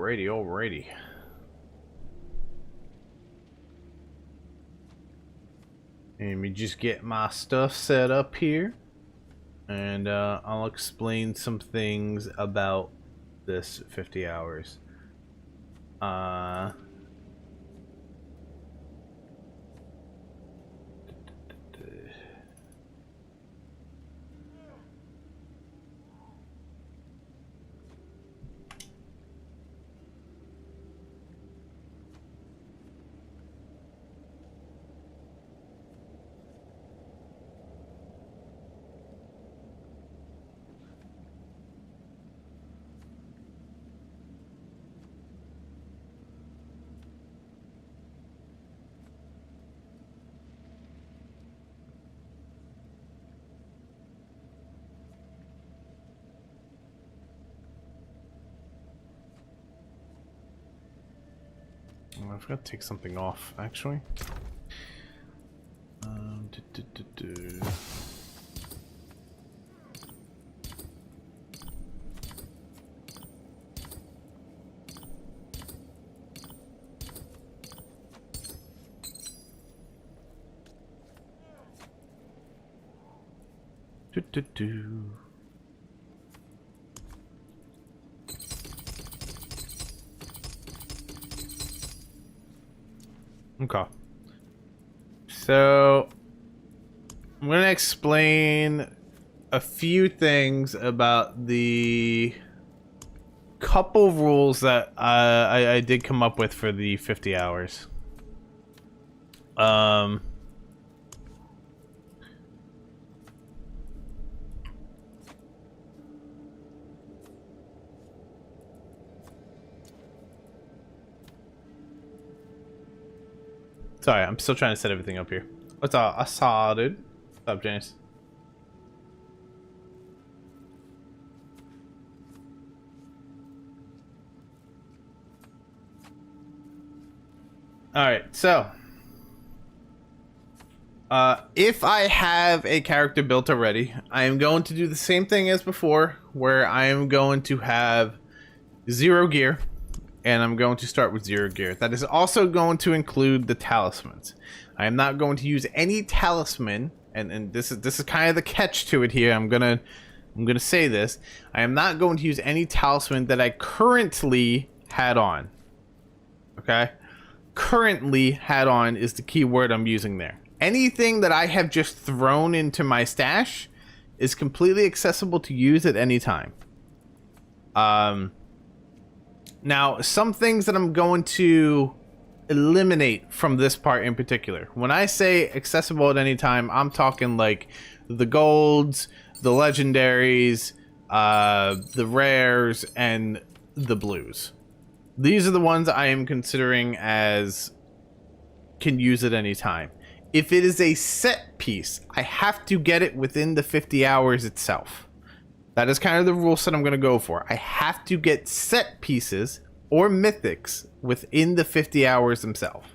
Alrighty. Let me just get my stuff set up here, and I'll explain some things about this 50 hours. I forgot to take something off, actually. Okay. So I'm going to explain a few things about the couple rules that I did come up with for the 50 hours. Sorry, I'm still trying to set everything up here. What's up? I saw, dude. What's up, James? Alright, so if I have a character built already, I am going to do the same thing as before, where I am going to have 0 gear. And I'm going to start with 0 gear. That is also going to include the talismans. I am not going to use any talisman, and this is kind of the catch to it here. I'm gonna say this. I am not going to use any talisman that I currently had on. Okay? Currently had on is the key word I'm using there. Anything that I have just thrown into my stash is completely accessible to use at any time. Now, some things that I'm going to eliminate from this part in particular. When I say accessible at any time, I'm talking like the golds, the legendaries, the rares, and the blues. These are the ones I am considering as can use at any time. If it is a set piece, I have to get it within the 50 hours itself. That is kind of the rule set I'm going to go for. I have to get set pieces or mythics within the 50 hours themselves.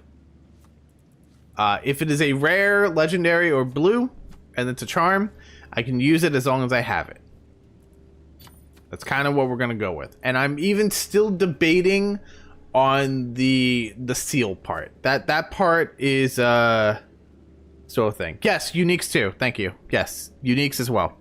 If it is a rare, legendary, or blue, and it's a charm, I can use it as long as I have it. That's kind of what we're going to go with. And I'm even still debating on the seal part. That part is still a thing. Yes, uniques too. Thank you. Yes, uniques as well.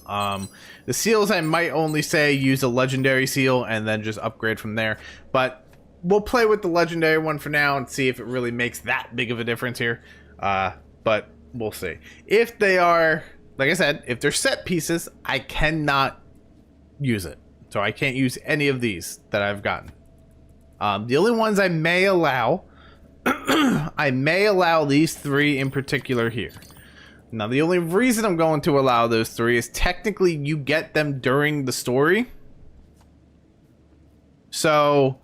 The seals, I might only say use a legendary seal and then just upgrade from there, but we'll play with the legendary one for now and see if it really makes that big of a difference here. But we'll see. If they are, like I said, if they're set pieces, I cannot use it. So I can't use any of these that I've gotten. The only ones I may allow, I may allow these 3 in particular here. Now, the only reason I'm going to allow those 3 is technically you get them during the story. So,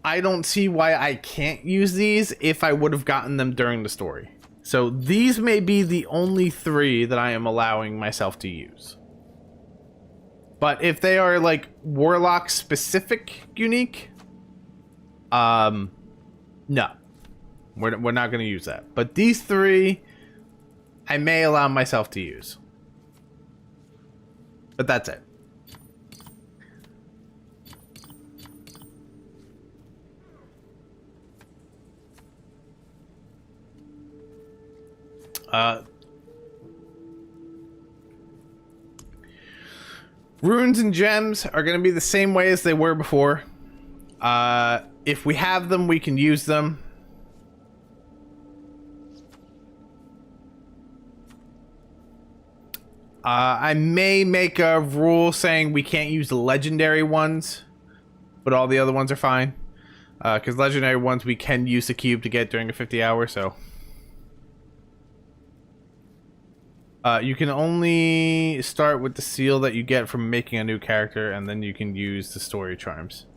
I don't see why I can't use these if I would have gotten them during the story. So, these may be the only 3 that I am allowing myself to use. But if they are, like, Warlock-specific unique, no. We're not going to use that. But these 3... I may allow myself to use. But that's it. Uh, runes and gems are going to be the same way as they were before. If we have them, we can use them. I may make a rule saying we can't use the legendary ones, but all the other ones are fine. Because legendary ones we can use the cube to get during a 50 hour, so. You can only start with the seal that you get from making a new character, and then you can use the story charms.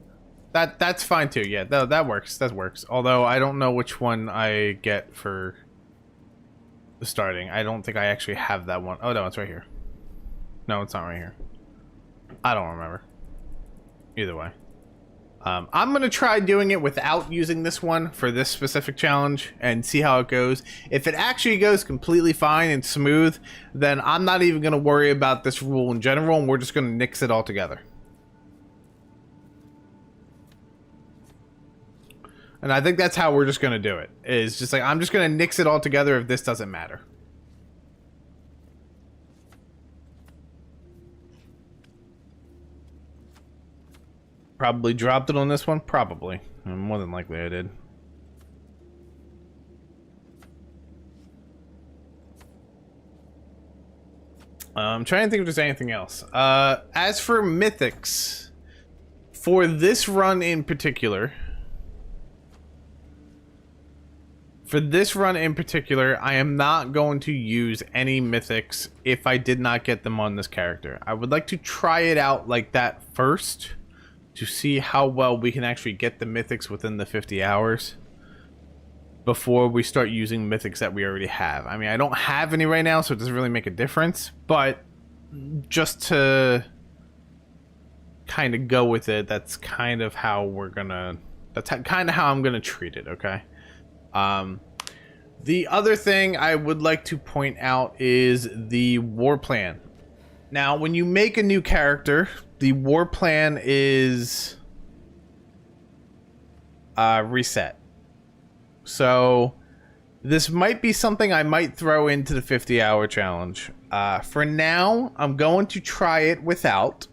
That's fine too, yeah, that works, that works. Although, I don't know which one I get for the starting. I don't think I actually have that one. Oh no, it's right here. No, it's not right here. I don't remember. Either way. I'm going to try doing it without using this one for this specific challenge and see how it goes. If it actually goes completely fine and smooth, then I'm not even going to worry about this rule in general, and we're just going to nix it all together. And I think that's how we're just going to do it. Is just like, I'm just going to nix it all together if this doesn't matter. Probably dropped it on this one? Probably. More than likely I did. I'm trying to think if there's anything else. As for mythics, for this run in particular... I am not going to use any mythics if I did not get them on this character. I would like to try it out like that first, to see how well we can actually get the mythics within the 50 hours before we start using mythics that we already have. I mean, I don't have any right now, so it doesn't really make a difference, but just to kind of go with it, that's kind of how we're gonna, kind of how I'm gonna treat it, okay? The other thing I would like to point out is the war plan. Now, when you make a new character, the war plan is reset. So this might be something I might throw into the 50-hour challenge. For now, I'm going to try it without.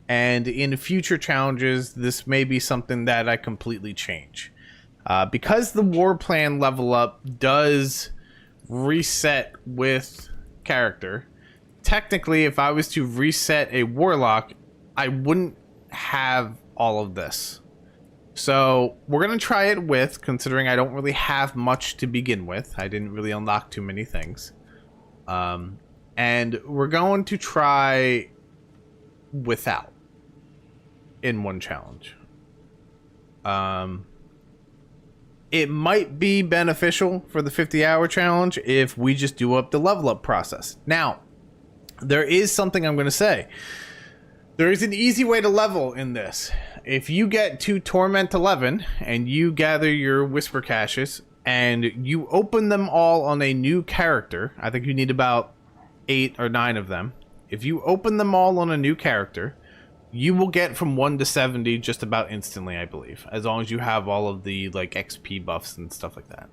And in future challenges, this may be something that I completely change. Because the war plan level up does reset with character, technically, if I was to reset a warlock, I wouldn't have all of this. So we're going to try it with, considering I don't really have much to begin with. I didn't really unlock too many things. And we're going to try without in one challenge. It might be beneficial for the 50-hour challenge if we just do up the level up process. Now, there is something I'm going to say. There is an easy way to level in this. If you get to Torment 11 and you gather your Whisper Caches and you open them all on a new character, I think you need about 8 or 9 of them. If you open them all on a new character, you will get from 1 to 70 just about instantly, I believe, as long as you have all of the like XP buffs and stuff like that.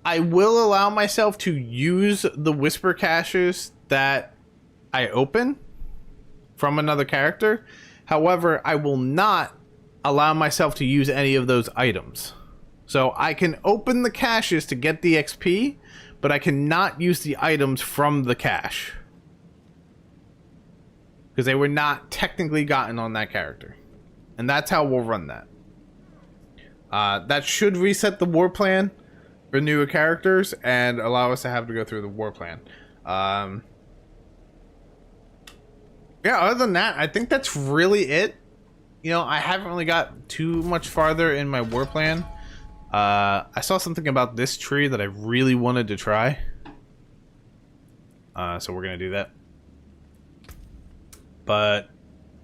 I will allow myself to use the Whisper Caches that I open from another character. However, I will not allow myself to use any of those items. So I can open the caches to get the XP, but I cannot use the items from the cache, because they were not technically gotten on that character. And that's how we'll run that. That should reset the war plan for newer characters and allow us to have to go through the war plan. Yeah, other than that, I think that's really it. You know, I haven't really got too much farther in my war plan. I saw something about this tree that I really wanted to try. So we're going to do that. But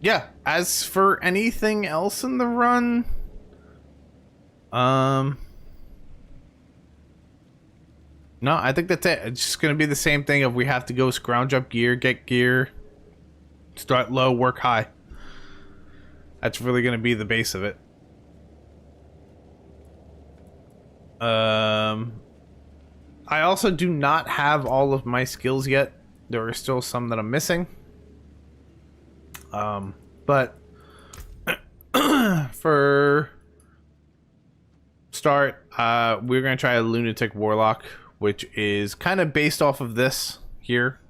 yeah, as for anything else in the run, no, I think that's it. It's just gonna be the same thing of we have to go scrounge up gear, get gear, start low, work high. That's really gonna be the base of it. I also do not have all of my skills yet. There are still some that I'm missing. But for start, we're gonna try a Lunatic Warlock, which is kind of based off of this here,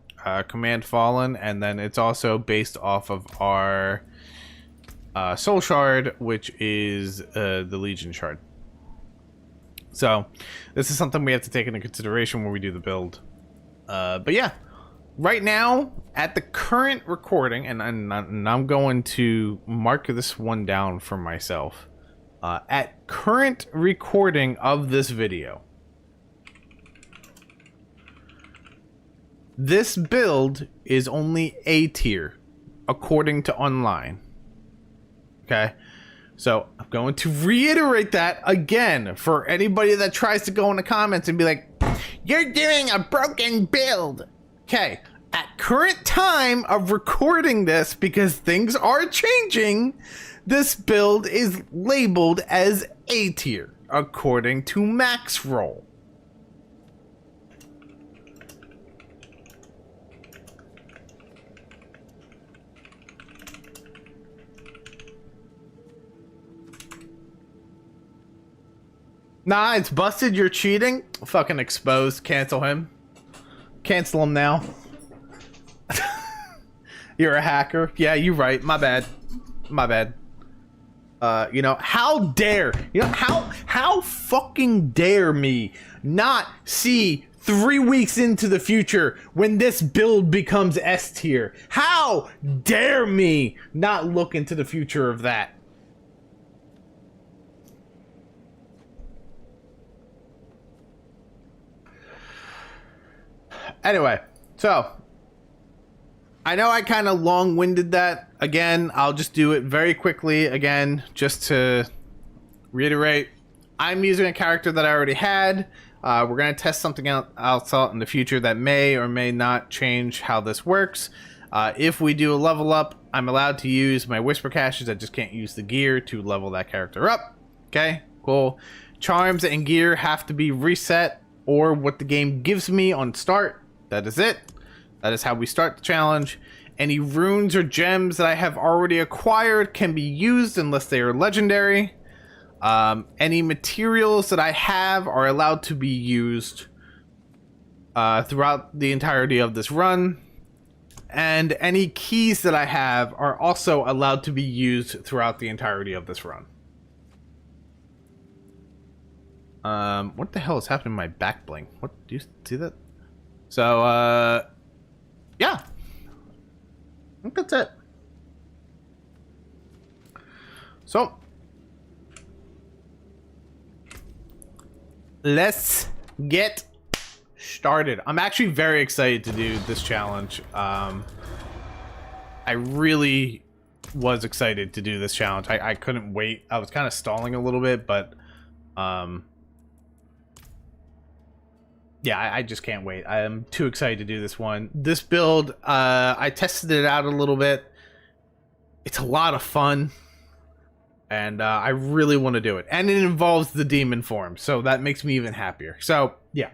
Command Fallen, and then it's also based off of our Soul Shard, which is the Legion Shard. So this is something we have to take into consideration when we do the build. But yeah, right now at the current recording, and I'm going to mark this one down for myself. At current recording of this video, this build is only A tier according to online. Okay, so I'm going to reiterate that again for anybody that tries to go in the comments and be like, you're doing a broken build. Okay, at current time of recording this, because things are changing, this build is labeled as A tier according to Max Roll. Nah, it's busted. You're cheating. Fucking exposed. Cancel him. Cancel him now. You're a hacker. Yeah, you're right. My bad. My bad. You know, how dare, you know, how fucking dare me not see 3 weeks into the future when this build becomes S tier? How dare me not look into the future of that? Anyway, so I know I kind of long-winded that. Again, I'll just do it very quickly again, just to reiterate. I'm using a character that I already had. We're going to test something else out in the future that may or may not change how this works. If we do a level up, I'm allowed to use my Whisper Caches. I just can't use the gear to level that character up. Okay, cool. Charms and gear have to be reset or what the game gives me on start. That is it. That is how we start the challenge. Any runes or gems that I have already acquired can be used unless they are legendary. Any materials that I have are allowed to be used throughout the entirety of this run. And any keys that I have are also allowed to be used throughout the entirety of this run. What the hell is happening to my back bling? What, do you see that? So, yeah. I think that's it. So, let's get started. I'm actually very excited to do this challenge. I really was excited to do this challenge. I couldn't wait. I was kind of stalling a little bit, but yeah, I just can't wait. I am too excited to do this one. This build, I tested it out a little bit. It's a lot of fun. And I really want to do it. And it involves the demon form. So that makes me even happier. So, yeah.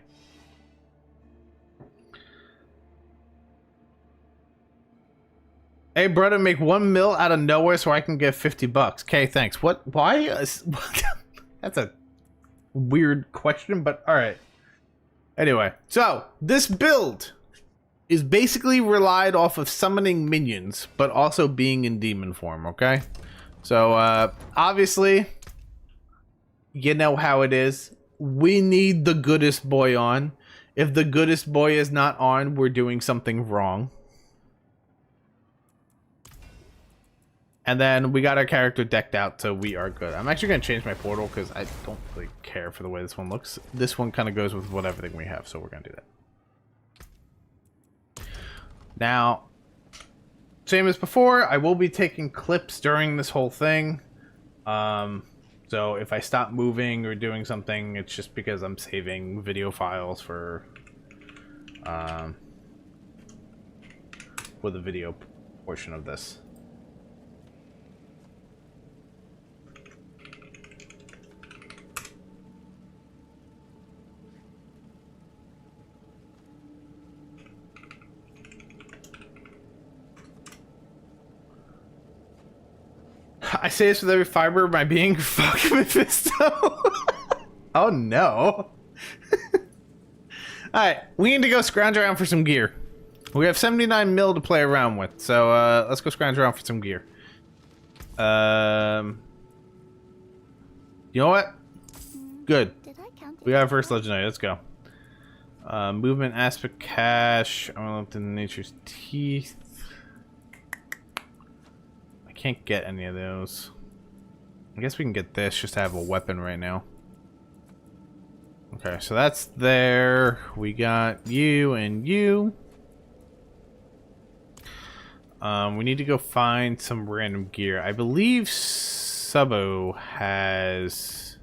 Hey, brother, make 1 mil out of nowhere so I can get $50. Okay, thanks. What? Why? That's a weird question, but alright. Anyway, so this build is basically relied off of summoning minions, but also being in demon form, okay? So, obviously, you know how it is. We need the goodest boy on. If the goodest boy is not on, we're doing something wrong. And then we got our character decked out, so we are good. I'm actually going to change my portal because I don't really care for the way this one looks. This one kind of goes with what everything we have, so we're going to do that. Now, same as before, I will be taking clips during this whole thing. So if I stop moving or doing something, it's just because I'm saving video files for the video portion of this. I say this with every fiber of my being. Fuck Mephisto. Oh no. Alright, we need to go scrounge around for some gear. We have 79 mil to play around with, so let's go scrounge around for some gear. You know what? Good. We got our first legendary, let's go. Movement, aspect, cash. I'm gonna look to nature's teeth. I can't get any of those. I guess we can get this just to have a weapon right now. Okay, so that's there. We got you and you. We need to go find some random gear. I believe Subbo has...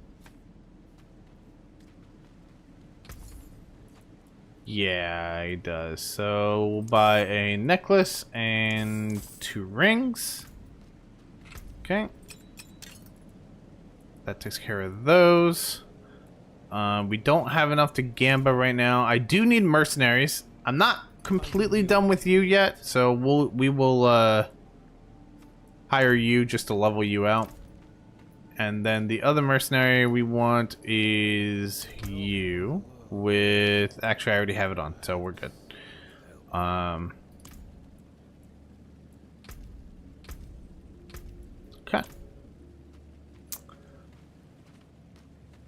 Yeah, he does. So we'll buy a necklace and 2 rings. Okay. That takes care of those. We don't have enough to Gamba right now. I do need mercenaries. I'm not completely done with you yet, so we will hire you just to level you out. And then the other mercenary we want is you with... Actually, I already have it on, so we're good. Okay.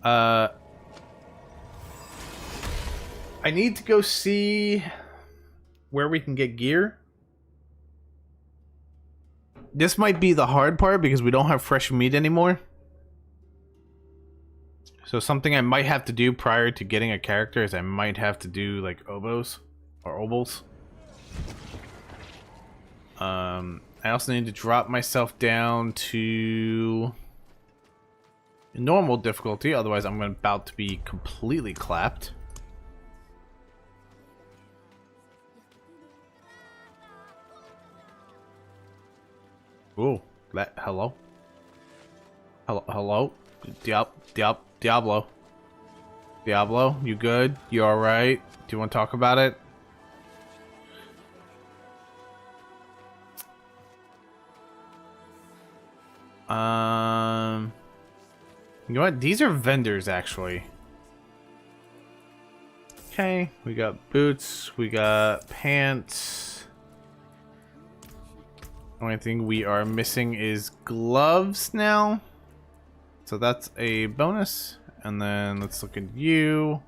I need to go see where we can get gear. This might be the hard part because we don't have fresh meat anymore. So something I might have to do prior to getting a character is I might have to do like oboes or obols. I also need to drop myself down to normal difficulty, otherwise I'm about to be completely clapped. Ooh, hello? Hello? Diablo? Diablo, you good? You alright? Do you want to talk about it? You know what? These are vendors, actually. Okay, we got boots, we got pants. Only thing we are missing is gloves now. So that's a bonus. And then let's look at you.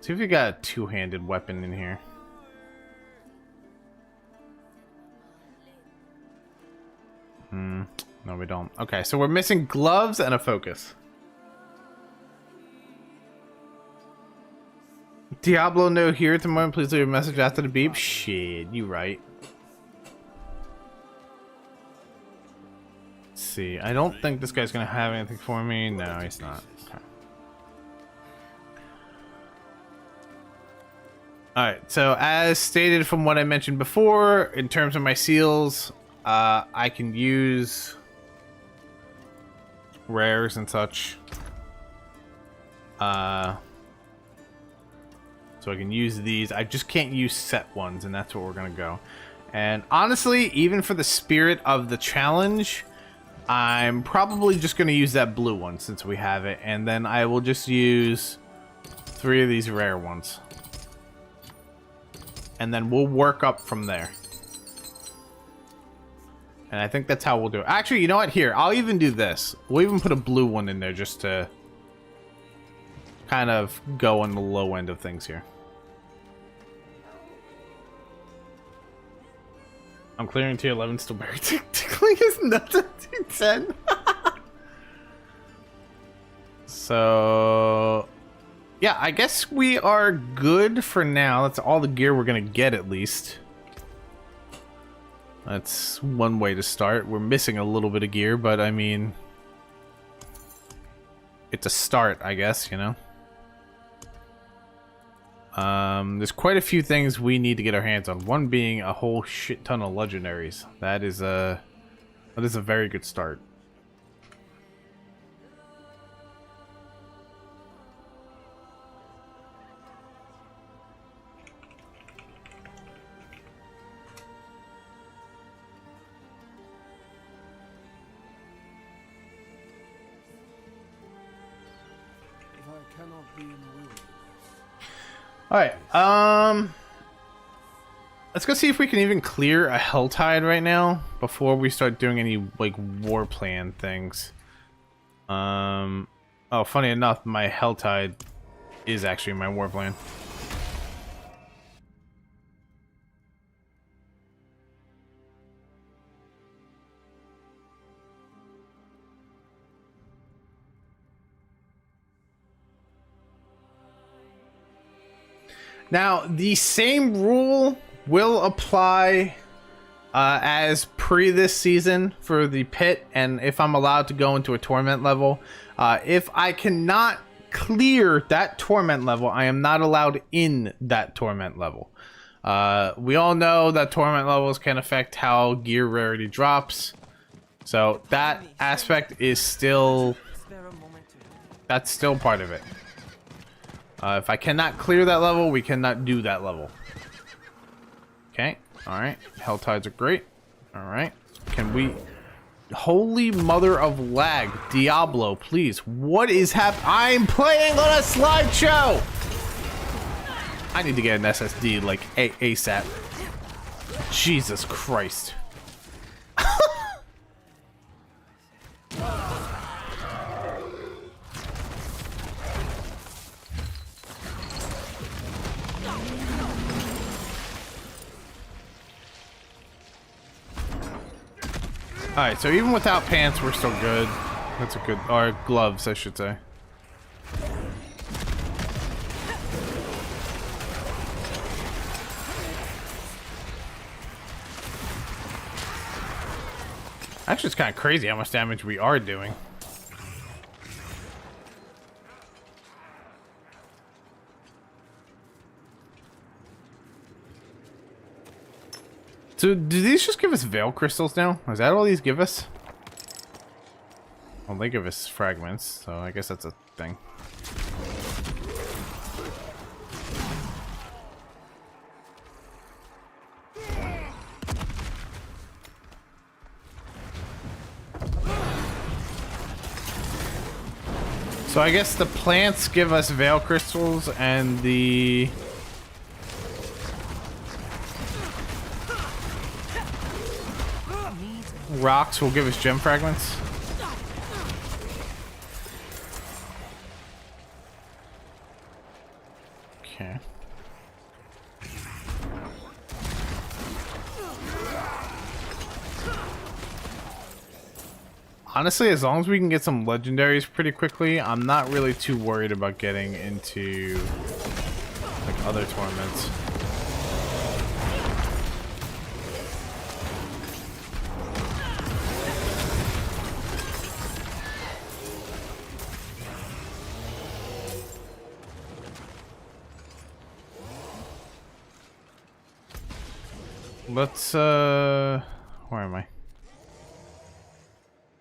See if we got a two-handed weapon in here. No, we don't. Okay, so we're missing gloves and a focus. Diablo no here at the moment. Please leave a message after the beep. Shit, you right. Let's see. I don't think this guy's gonna have anything for me. No, he's not. Okay. Alright, so as stated from what I mentioned before, in terms of my seals, I can use rares and such. So I can use these. I just can't use set ones, and that's where we're gonna go. And honestly, even for the spirit of the challenge, I'm probably just gonna use that blue one since we have it, and then I will just use 3 of these rare ones. And then we'll work up from there. And I think that's how we'll do it. Actually, you know what? Here, I'll even do this. We'll even put a blue one in there just to kind of go on the low end of things here. I'm clearing tier 11, still buried. Tickling is nothing to 10. So, yeah, I guess we are good for now. That's all the gear we're going to get, at least. That's one way to start. We're missing a little bit of gear, but I mean, it's a start, I guess, you know? There's quite a few things we need to get our hands on. One being a whole shit ton of legendaries. That is a very good start. Alright, let's go see if we can even clear a Helltide right now before we start doing any, like, war plan things. Oh, funny enough, my Helltide is actually my war plan. Now, the same rule will apply as pre this season for the pit, and if I'm allowed to go into a torment level. If I cannot clear that torment level, I am not allowed in that torment level. We all know that torment levels can affect how gear rarity drops, so that aspect is still, that's still part of it. If I cannot clear that level, we cannot do that level. Okay, alright. Helltides are great. Alright. Can we... Holy mother of lag. Diablo, please. What is happening? I'm playing on a slideshow! I need to get an SSD, like, ASAP. Jesus Christ. Alright, so even without pants, we're still good. That's a good... Or gloves, I should say. Actually, it's kind of crazy how much damage we are doing. So, do these just give us Veil Crystals now? Is that all these give us? Well, they give us fragments, so I guess that's a thing. So I guess the plants give us Veil Crystals and the... rocks will give us gem fragments. Okay. Honestly, as long as we can get some legendaries pretty quickly, I'm not really too worried about getting into like other tournaments. Let's, where am I?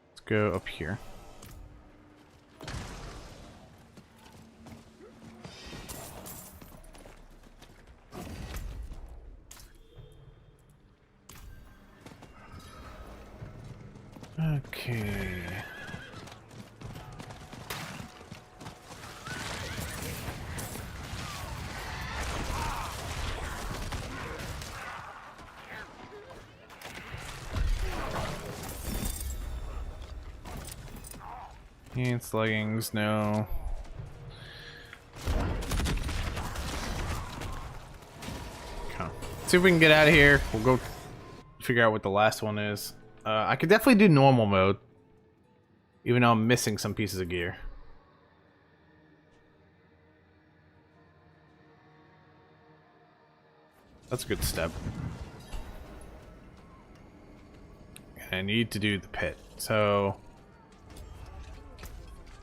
Let's go up here. Okay. Pants, leggings, no. Okay. See if we can get out of here. We'll go figure out what the last one is. I could definitely do normal mode, even though I'm missing some pieces of gear. That's a good step. I need to do the pit, so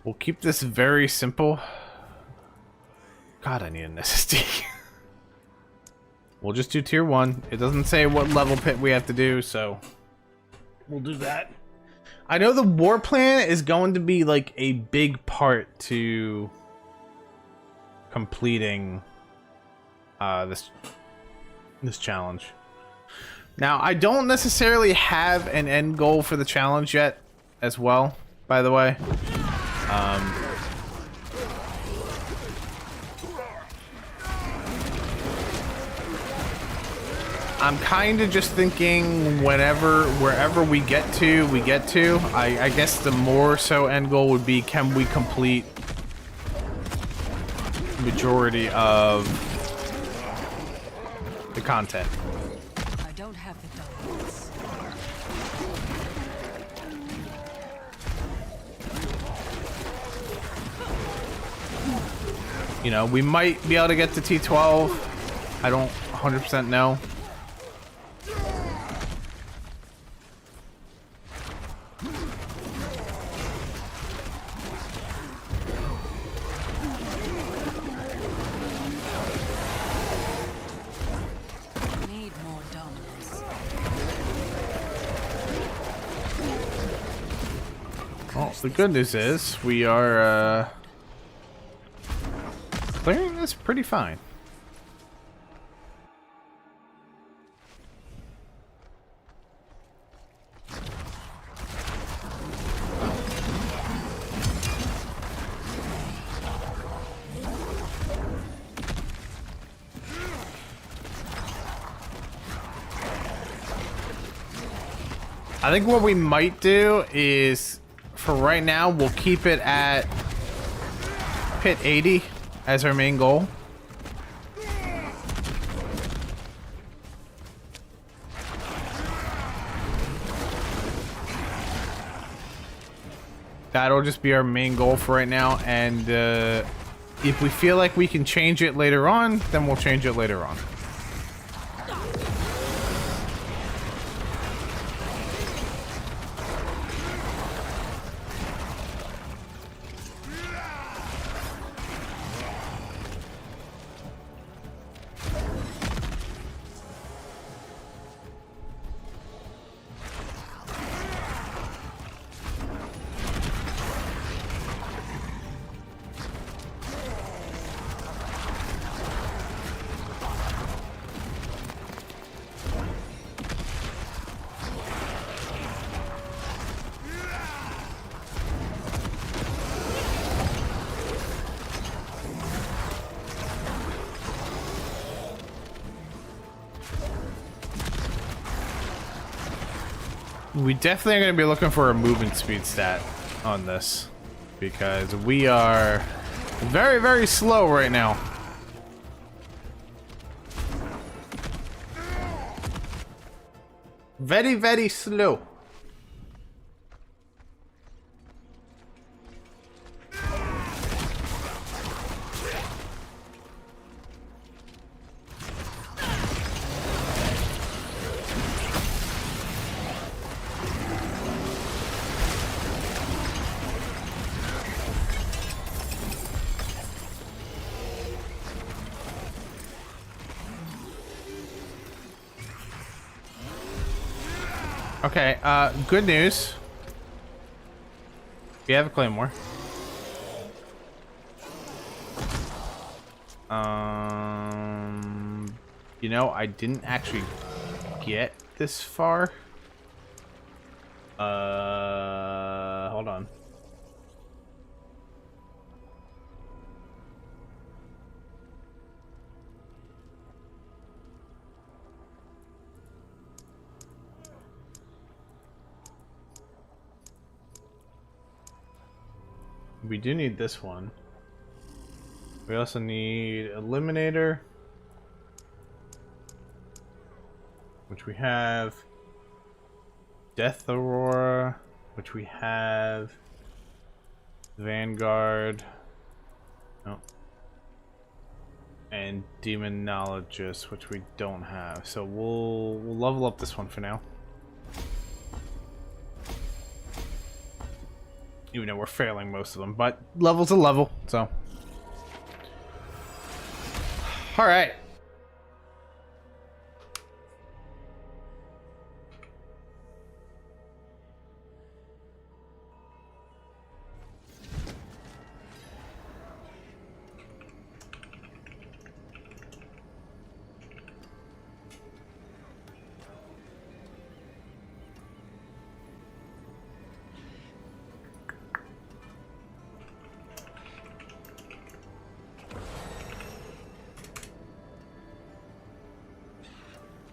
we'll keep this very simple. God, I need an SSD. We'll just do tier 1. It doesn't say what level pit we have to do, so we'll do that. I know the war plan is going to be like a big part to completing this challenge. Now, I don't necessarily have an end goal for the challenge yet as well, by the way. I'm kind of just thinking wherever we get to, we get to. I guess the more so end goal would be, can we complete majority of the content? I don't have the dollars. You know, we might be able to get to T12. I don't 100% know. Need more dollars. Well, the good news is we are clearing this pretty fine. I think what we might do is, for right now, we'll keep it at pit 80 as our main goal. That'll just be our main goal for right now, and if we feel like we can change it later on, then we'll change it later on. We definitely are going to be looking for a movement speed stat on this, because we are very, very slow right now. Very, very slow. Okay, good news. We have a claymore. You know, I didn't actually get this far. Hold on. We do need this one. We also need Eliminator, which we have. Death Aurora, which we have. Vanguard. No. And Demonologist, which we don't have. So we'll level up this one for now. Even though we're failing most of them, but level's a level, so. All right.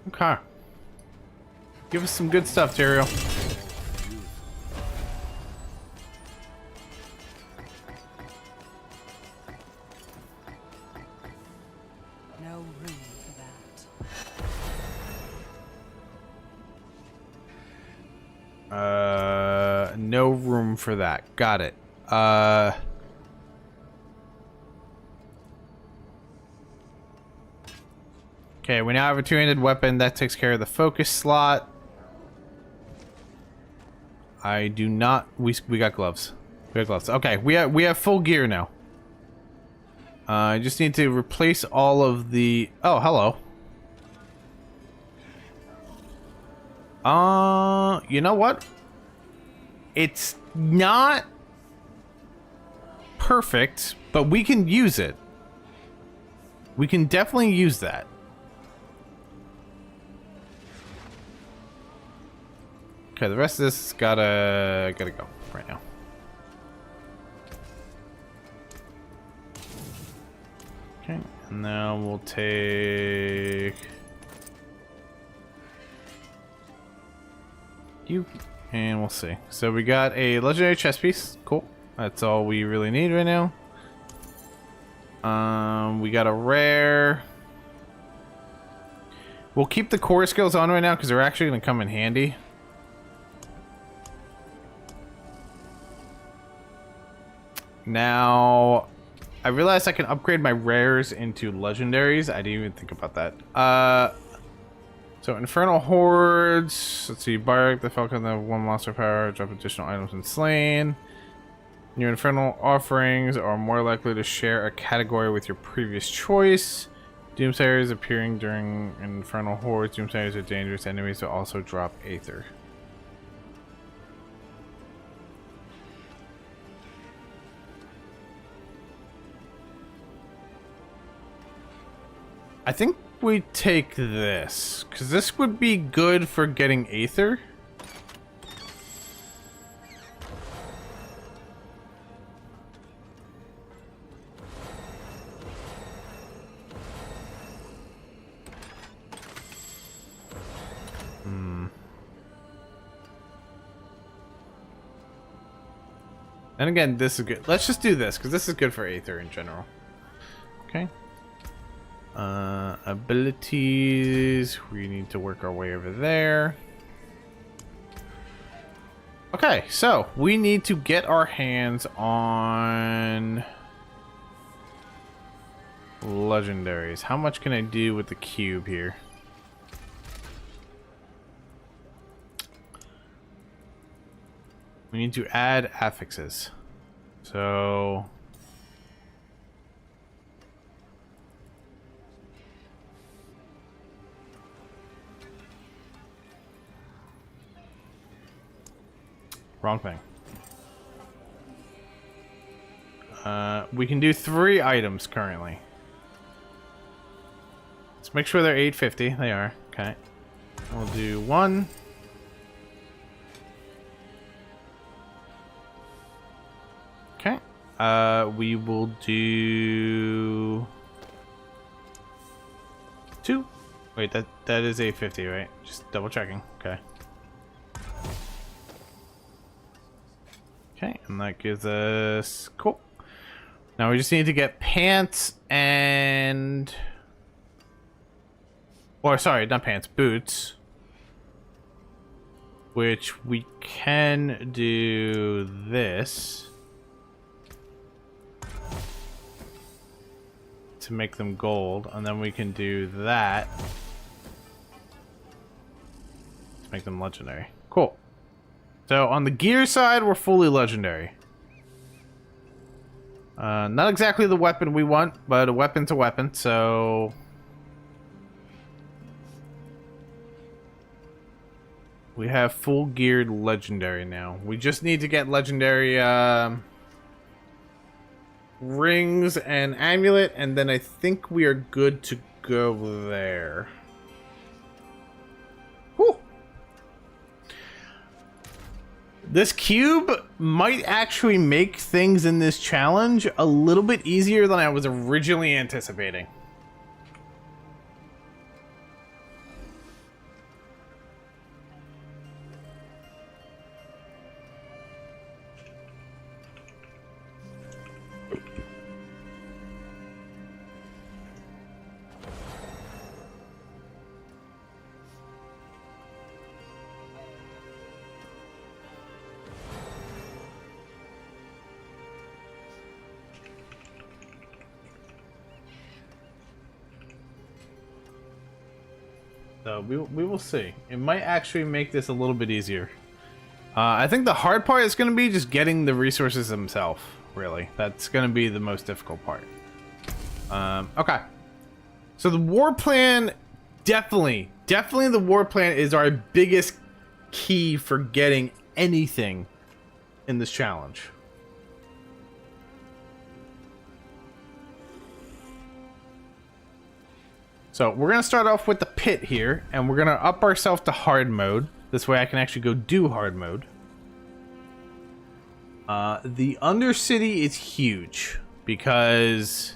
Okay. Give us some good stuff, Terrio. No room for that. No room for that. Got it. Okay, we now have a two-handed weapon that takes care of the focus slot. I do not. We got gloves. We got gloves. Okay, we have full gear now. I just need to replace all of the. Oh, hello. You know what? It's not perfect, but we can use it. We can definitely use that. Okay, the rest of this gotta go right now. Okay, and now we'll take you, and we'll see. So we got a legendary chest piece. Cool. That's all we really need right now. We got a rare. We'll keep the core skills on right now because they're actually gonna come in handy. Now, I realized I can upgrade my rares into legendaries. I didn't even think about that. So Infernal Hordes. Let's see, Bark, the Falcon, the one monster power, drop additional items when slain. Your Infernal offerings are more likely to share a category with your previous choice. Doomsayers appearing during Infernal Hordes. Doomsayers are dangerous enemies that also drop Aether. I think we take this, because this would be good for getting Aether. And again, this is good. Let's just do this, because this is good for Aether in general. Okay. Abilities. We need to work our way over there. Okay, so we need to get our hands on legendaries. How much can I do with the cube here? We need to add affixes. So wrong thing. We can do 3 items currently. Let's make sure they're 850. They are. Okay. We'll do 1. Okay. We will do 2. Wait, that is 850, right? Just double checking. Okay. Okay, and that gives us... Cool. Now we just need to get pants and... Or, sorry, not pants, boots. Which we can do this. To make them gold. And then we can do that. To make them legendary. Cool. So on the gear side, we're fully legendary. Not exactly the weapon we want, but a weapon's a weapon, so... We have full geared legendary now. We just need to get legendary rings and amulet, and then I think we are good to go there. Whew. This cube might actually make things in this challenge a little bit easier than I was originally anticipating. So we will see. It might actually make this a little bit easier. I think the hard part is going to be just getting the resources themselves, really. That's going to be the most difficult part. Okay. So the war plan, definitely the war plan is our biggest key for getting anything in this challenge. So we're going to start off with the pit here, and we're going to up ourselves to hard mode. This way I can actually go do hard mode. The Undercity is huge because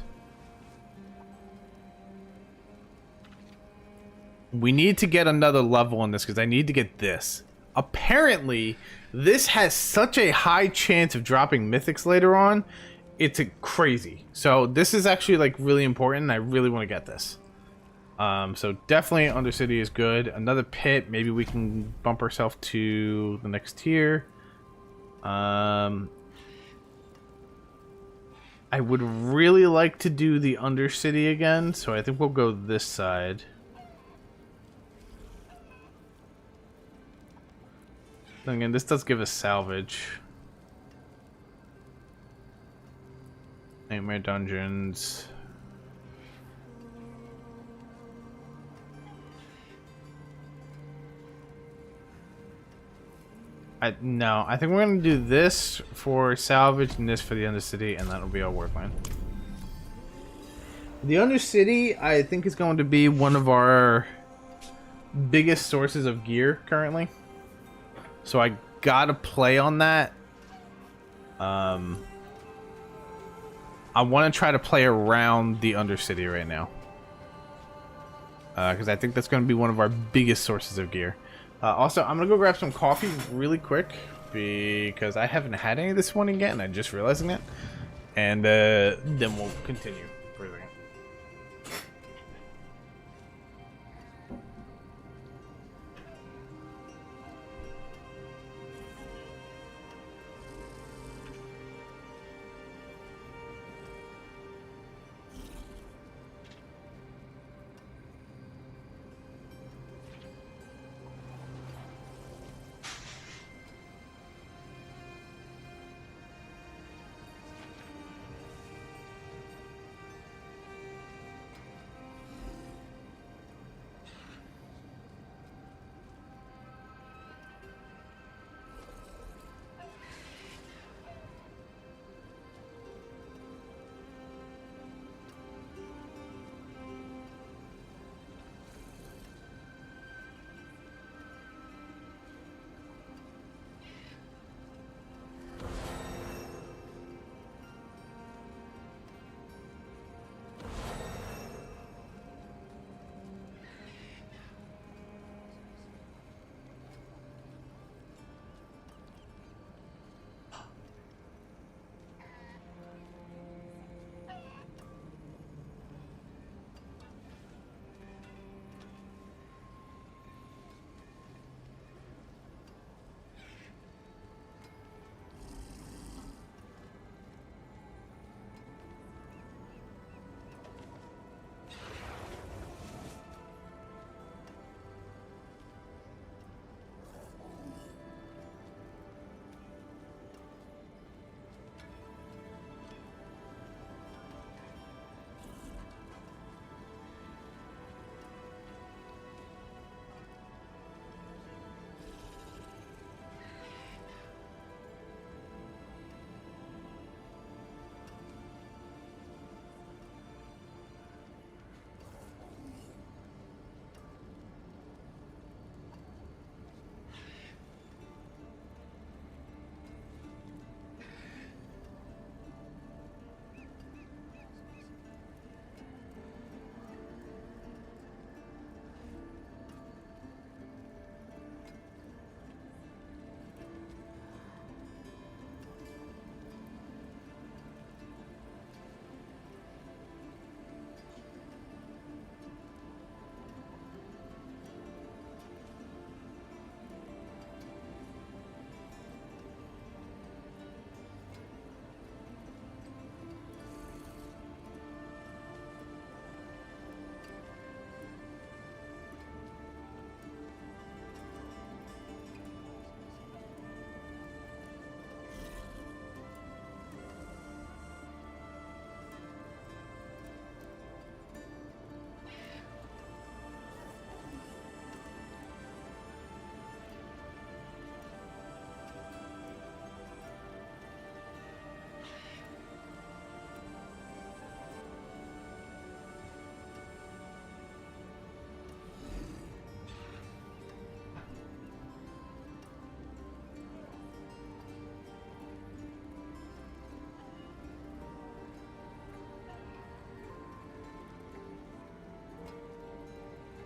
we need to get another level on this because I need to get this. Apparently, this has such a high chance of dropping mythics later on. It's crazy. So this is actually like really important, and I really want to get this. So definitely Undercity is good. Another pit, maybe we can bump ourselves to the next tier. I would really like to do the Undercity again, so I think we'll go this side. Then again, this does give us salvage. Nightmare dungeons. No, I think we're gonna do this for salvage and this for the Undercity, and that'll be our war plan. The Undercity, I think, is going to be one of our biggest sources of gear currently. So I gotta play on that. I want to try to play around the Undercity right now. Because I think that's going to be one of our biggest sources of gear. Also, I'm going to go grab some coffee really quick. Because I haven't had any this morning yet, and I'm just realizing that. And then we'll continue.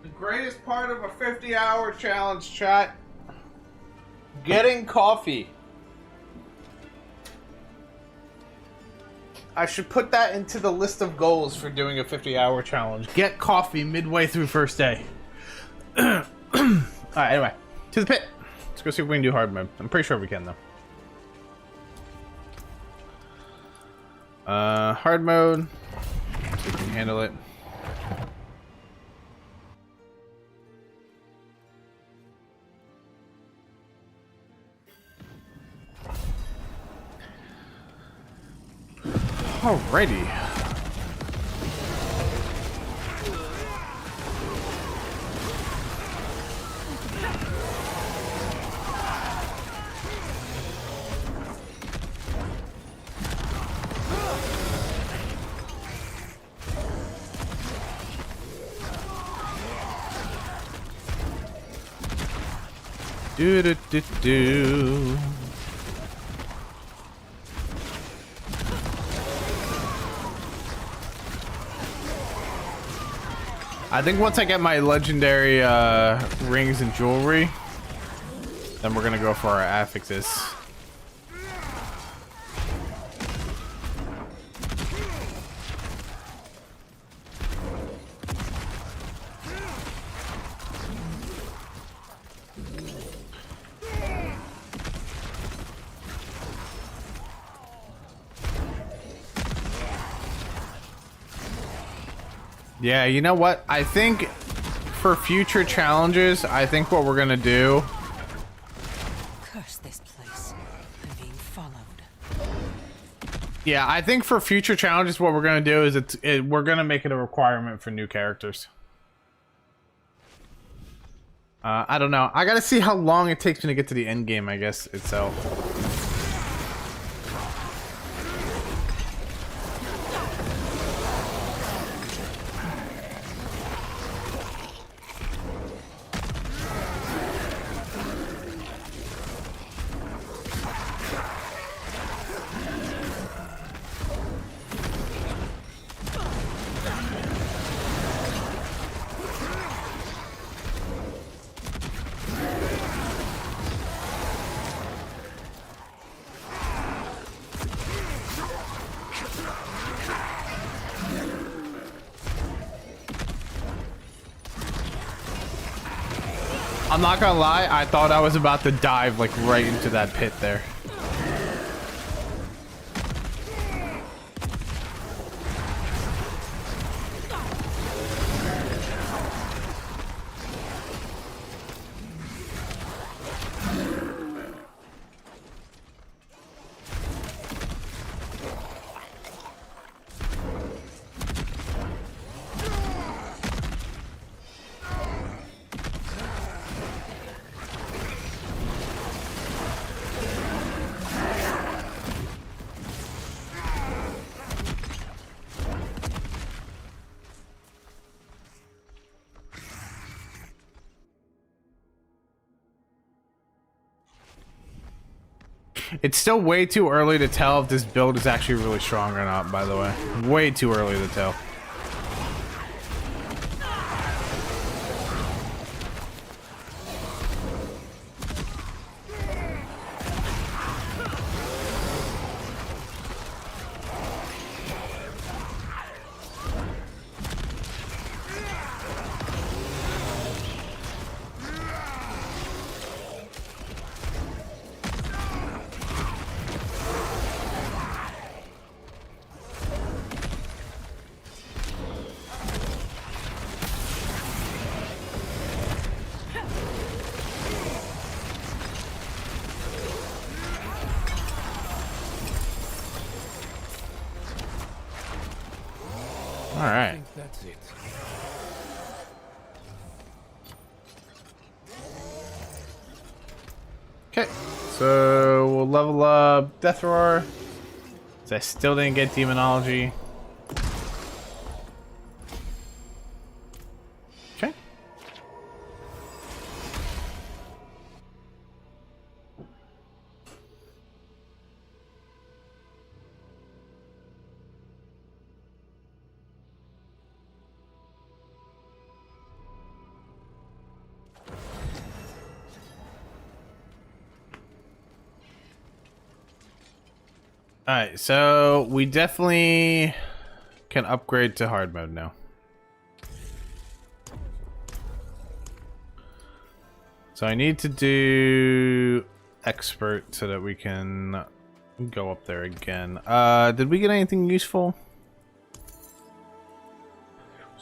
The greatest part of a 50-hour challenge, chat. Getting coffee. I should put that into the list of goals for doing a 50-hour challenge. Get coffee midway through first day. Alright, anyway. To the pit. Let's go see if we can do hard mode. I'm pretty sure we can, though. Hard mode. See if we can handle it. Alrighty. Do do do do. I think once I get my legendary rings and jewelry, then we're gonna go for our affixes. Yeah, you know what? I think for future challenges, I think what we're gonna do. Curse this place. I'm being followed. Yeah, I think for future challenges, what we're gonna do is we're gonna make it a requirement for new characters. I don't know. I gotta see how long it takes me to get to the end game, I guess, itself. I'm not gonna lie, I thought I was about to dive like right into that pit there. It's still way too early to tell if this build is actually really strong or not, by the way. Way too early to tell. All right. I think that's it. Okay, so we'll level up Death Roar. So I still didn't get Demonology. Okay. Alright, so we definitely can upgrade to hard mode now. So I need to do expert so that we can go up there again. Did we get anything useful?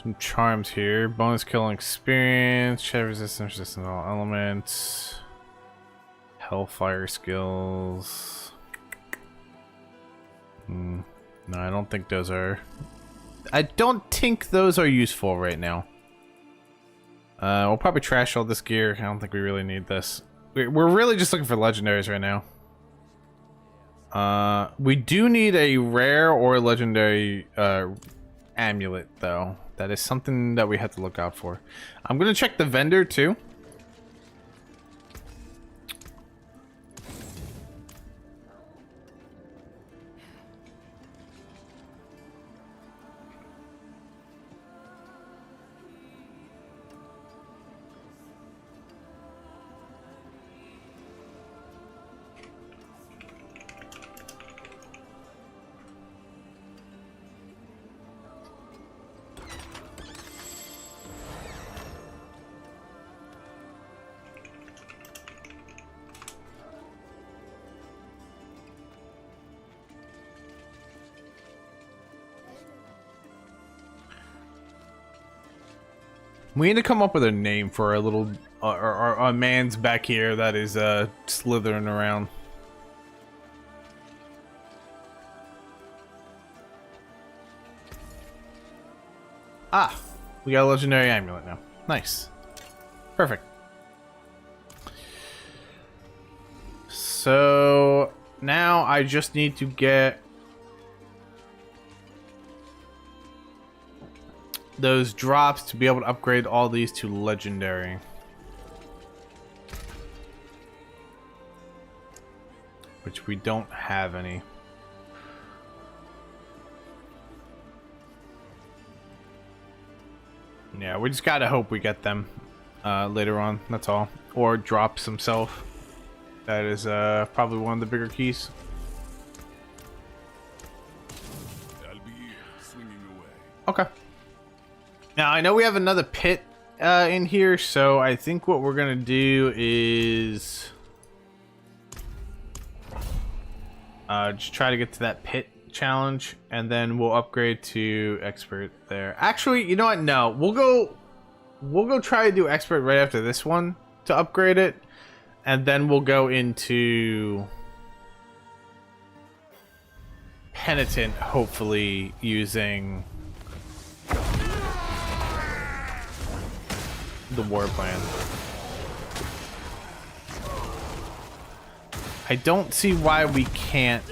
Some charms here. Bonus killing experience, shed resistance, resistant to all elements. Hellfire skills. No, I don't think those are... I don't think those are useful right now. We'll probably trash all this gear. I don't think we really need this. We're really just looking for legendaries right now. We do need a rare or legendary amulet, though. That is something that we have to look out for. I'm gonna check the vendor, too. We need to come up with a name for our little our man's back here that is slithering around. Ah, we got a legendary amulet now. Nice. Perfect. So now I just need to get those drops to be able to upgrade all these to legendary. Which we don't have any. Yeah, we just gotta hope we get them later on, that's all. Or drops himself. That is probably one of the bigger keys. I'll be swinging away. Okay. Now, I know we have another pit in here, so I think what we're gonna do is just try to get to that pit challenge, and then we'll upgrade to expert there. Actually, you know what? No, we'll go try to do expert right after this one to upgrade it, and then we'll go into penitent, hopefully using the war plan. I don't see why we can't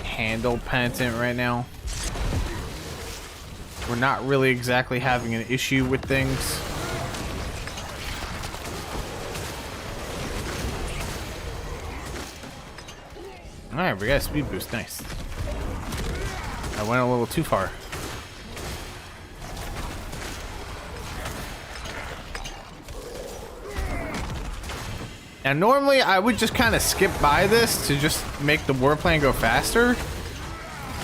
handle penitent right now. We're not really exactly having an issue with things. Alright, we got a speed boost, nice. I went a little too far. Now, normally I would just kind of skip by this to just make the war plan go faster,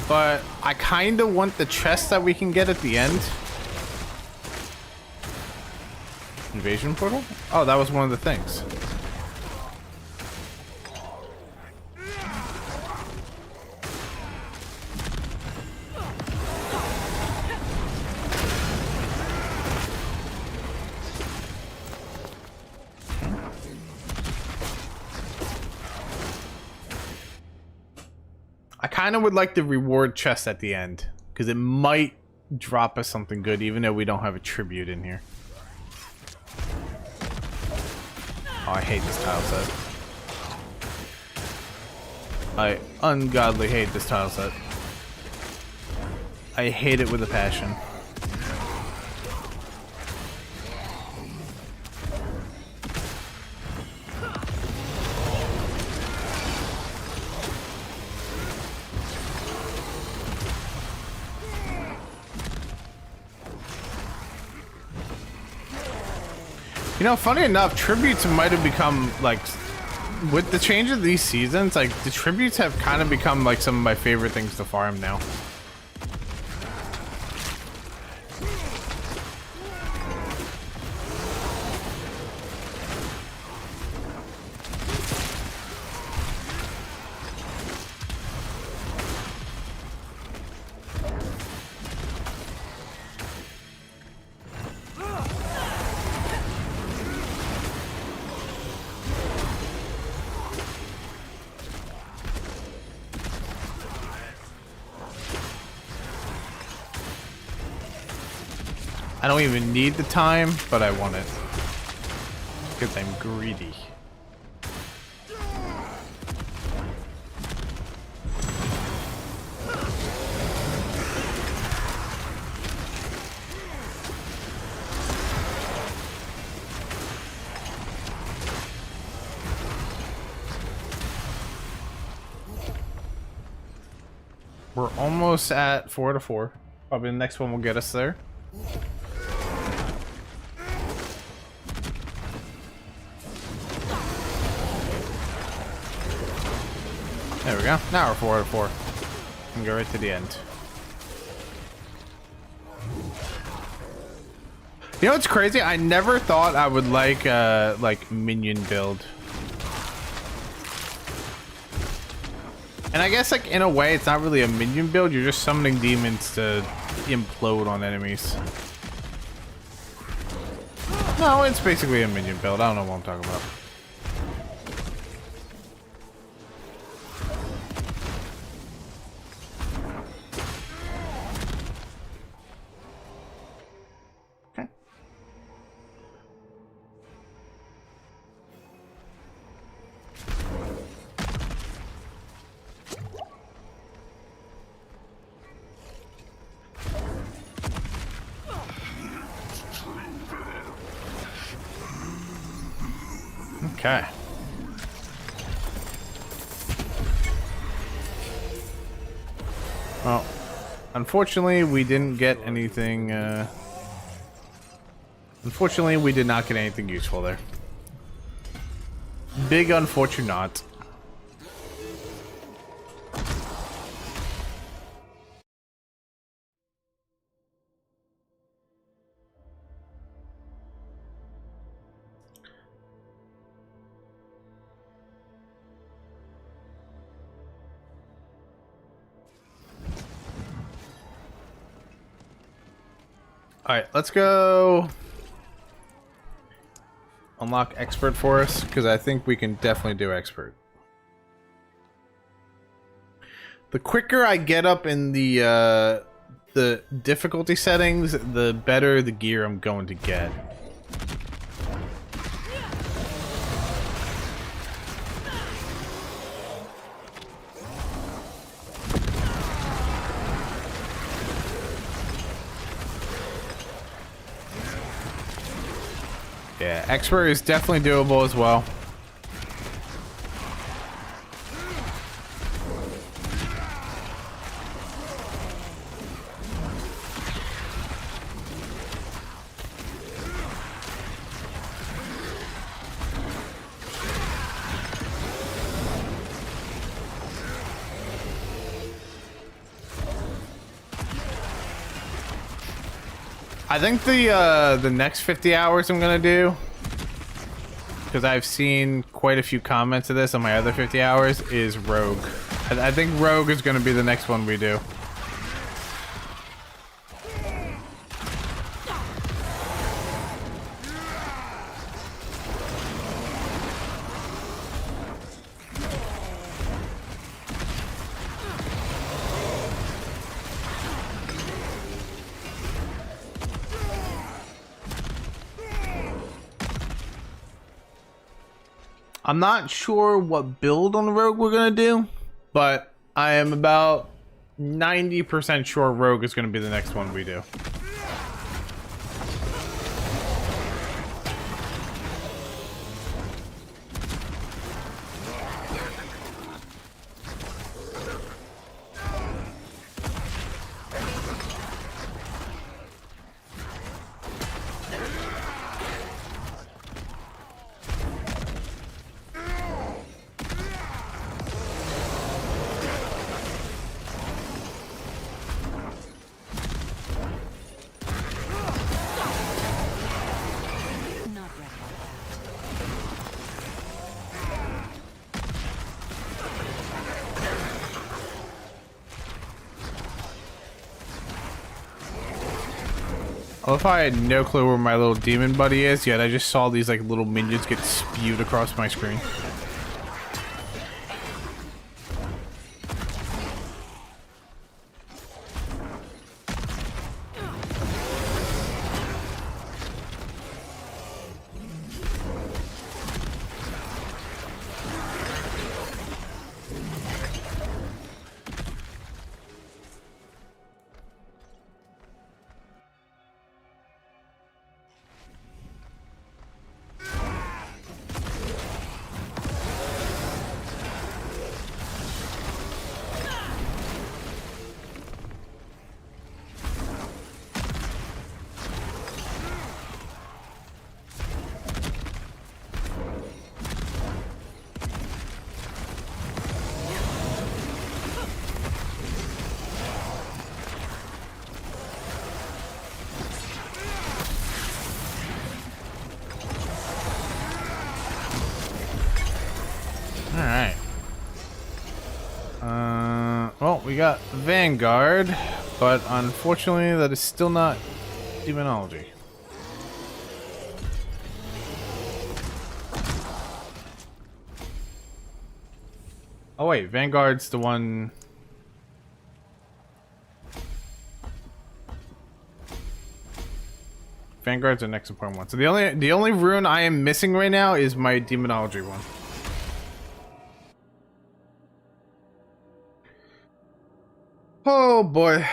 but I kind of want the chest that we can get at the end. Invasion portal? Oh, that was one of the things. I kind of would like the reward chest at the end, because it might drop us something good, even though we don't have a tribute in here. Oh, I hate this tile set. I ungodly hate this tile set. I hate it with a passion. You know, funny enough, tributes might have become, like, with the change of these seasons, like the tributes have kind of become like some of my favorite things to farm now. I don't even need the time, but I want it. Because I'm greedy. We're almost at 4 to 4. Probably the next one will get us there. There we go. Now we're 4 to 4. And go right to the end. You know what's crazy? I never thought I would like minion build. And I guess like in a way it's not really a minion build, you're just summoning demons to implode on enemies. No, it's basically a minion build. I don't know what I'm talking about. Okay. Okay. Well, unfortunately, we didn't get anything. Unfortunately, we did not get anything useful there. Big unfortunate. Alright, let's go unlock expert for us, because I think we can definitely do expert. The quicker I get up in the difficulty settings, the better the gear I'm going to get. Yeah, expert is definitely doable as well. I think the next 50 hours I'm gonna do, because I've seen quite a few comments of this on my other 50 hours, is Rogue. I think Rogue is gonna be the next one we do. I'm not sure what build on Rogue we're gonna do, but I am about 90% sure Rogue is gonna be the next one we do. I love how I had no clue where my little demon buddy is, yet I just saw these like little minions get spewed across my screen. Alright. Well, we got Vanguard, but unfortunately that is still not demonology. Oh wait, Vanguard's the one... Vanguard's the next important one. So the only rune I am missing right now is my demonology one. Oh boy.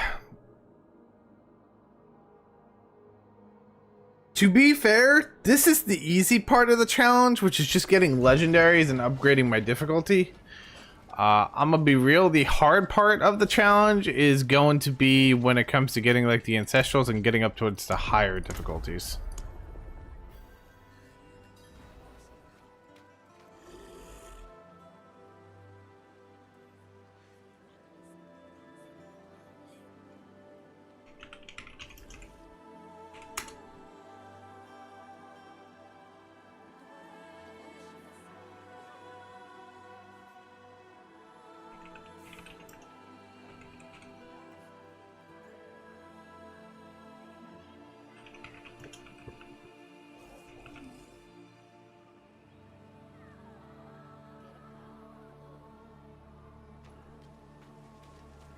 To be fair, this is the easy part of the challenge, which is just getting legendaries and upgrading my difficulty. I'm gonna be real, the hard part of the challenge is going to be when it comes to getting like the ancestrals and getting up towards the higher difficulties.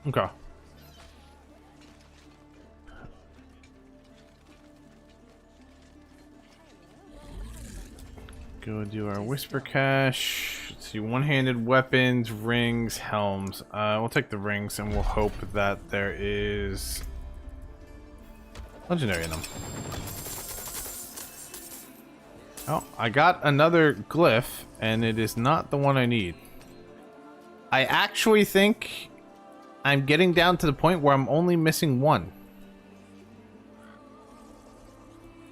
Okay. Go do our whisper cache. Let's see, one-handed weapons, rings, helms. We'll take the rings and we'll hope that there is legendary in them. Oh, I got another glyph and it is not the one I need. I actually think I'm getting down to the point where I'm only missing one.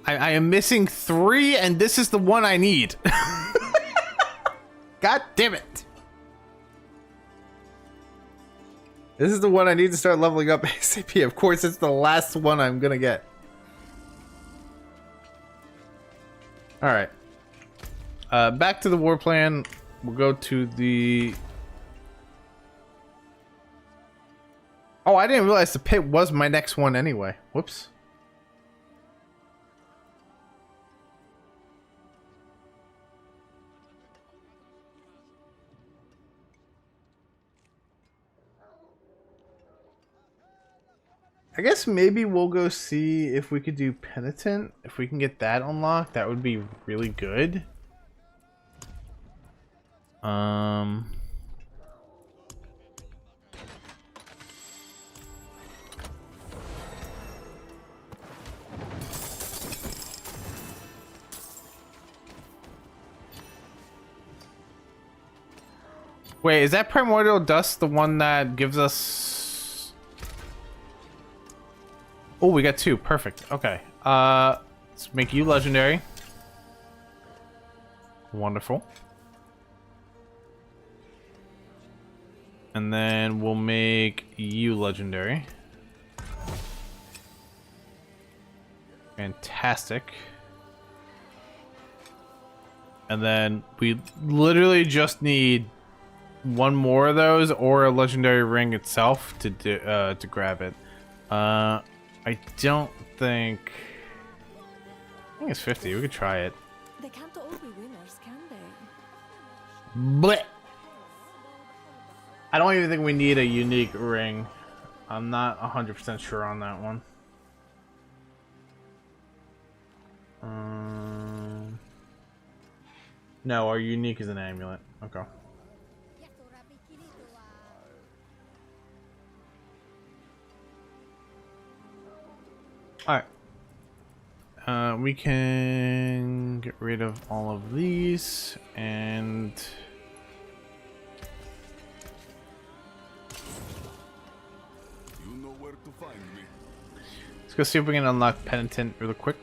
I am missing 3, and this is the one I need. God damn it. This is the one I need to start leveling up ASAP. Of course, it's the last one I'm gonna get. Alright. Back to the war plan. We'll go to the... Oh, I didn't realize the pit was my next one anyway. Whoops. I guess maybe we'll go see if we could do Penitent. If we can get that unlocked, that would be really good. Wait, is that Primordial Dust the one that gives us... Oh, we got 2. Perfect. Okay. Let's make you legendary. Wonderful. And then we'll make you legendary. Fantastic. And then we literally just need one more of those or a legendary ring itself to grab it. I don't think think it's 50. We could try it. They can't all be winners, can they? Blech. I don't even think we need a unique ring. I'm not 100% sure on that one. No, our unique is an amulet. Okay. Alright. We can get rid of all of these and You know where to find me. let's go see if we can unlock Penitent really quick.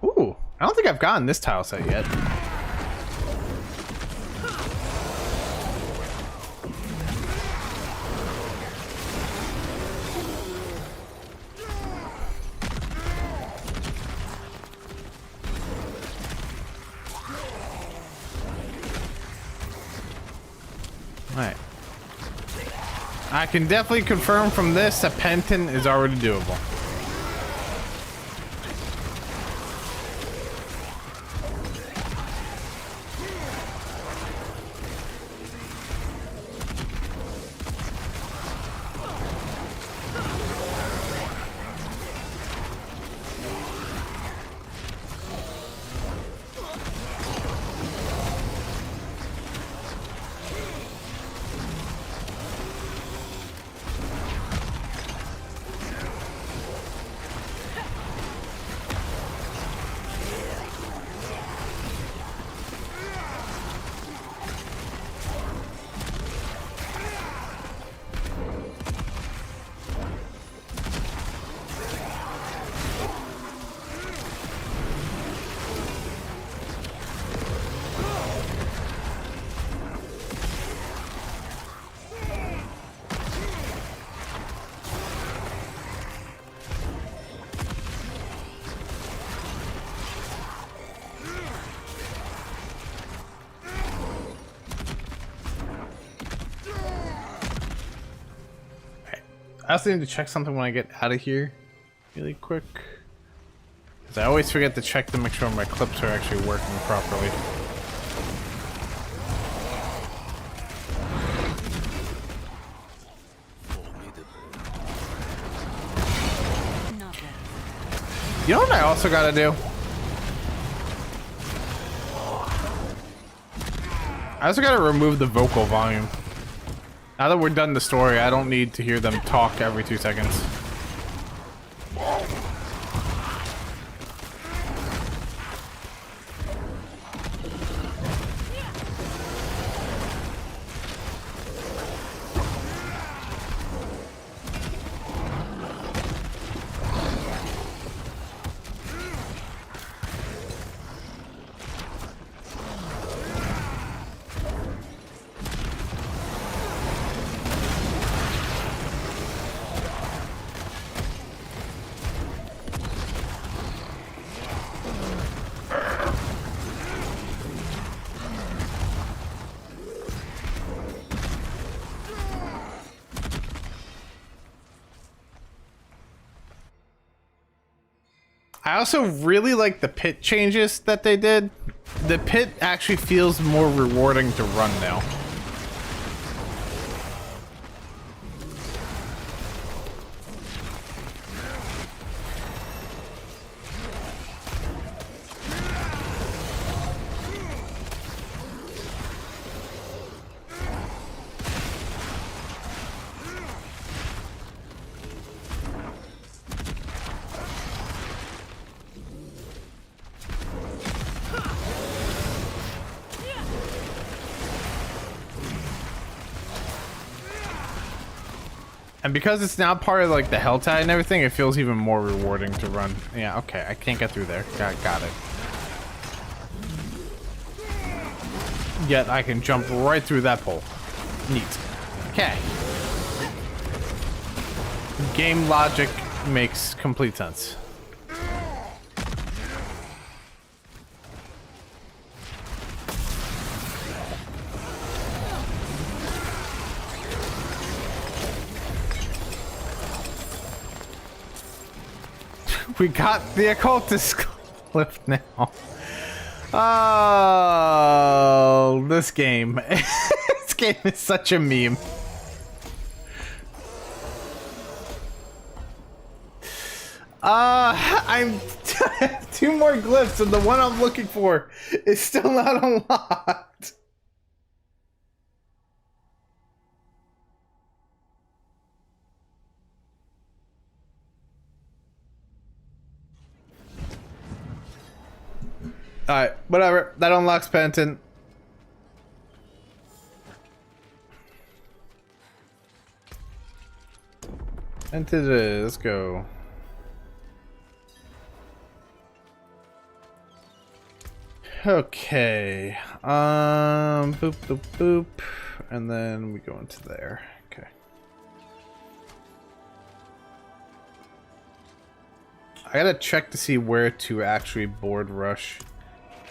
Ooh, I don't think I've gotten this tile set yet. Alright. I can definitely confirm from this that Penitent is already doable. I also need to check something when I get out of here really quick. Because I always forget to check to make sure my clips are actually working properly. You know what I also gotta do? I also gotta remove the vocal volume. Now that we're done the story, I don't need to hear them talk every 2 seconds. I also really like the pit changes that they did. The pit actually feels more rewarding to run now. And because it's now part of like the Hell Tide and everything, it feels even more rewarding to run. Yeah, okay, I can't get through there. Got it. Yet I can jump right through that pole. Neat. Okay. Game logic makes complete sense. We got the occultist clip now. Oh, this game. This game is such a meme. I'm 2 more glyphs and the one I'm looking for is still not unlocked. Alright, whatever. That unlocks Penitent. Into it. Let's go. Okay. Boop, boop, boop. And then we go into there. Okay. I gotta check to see where to actually board rush.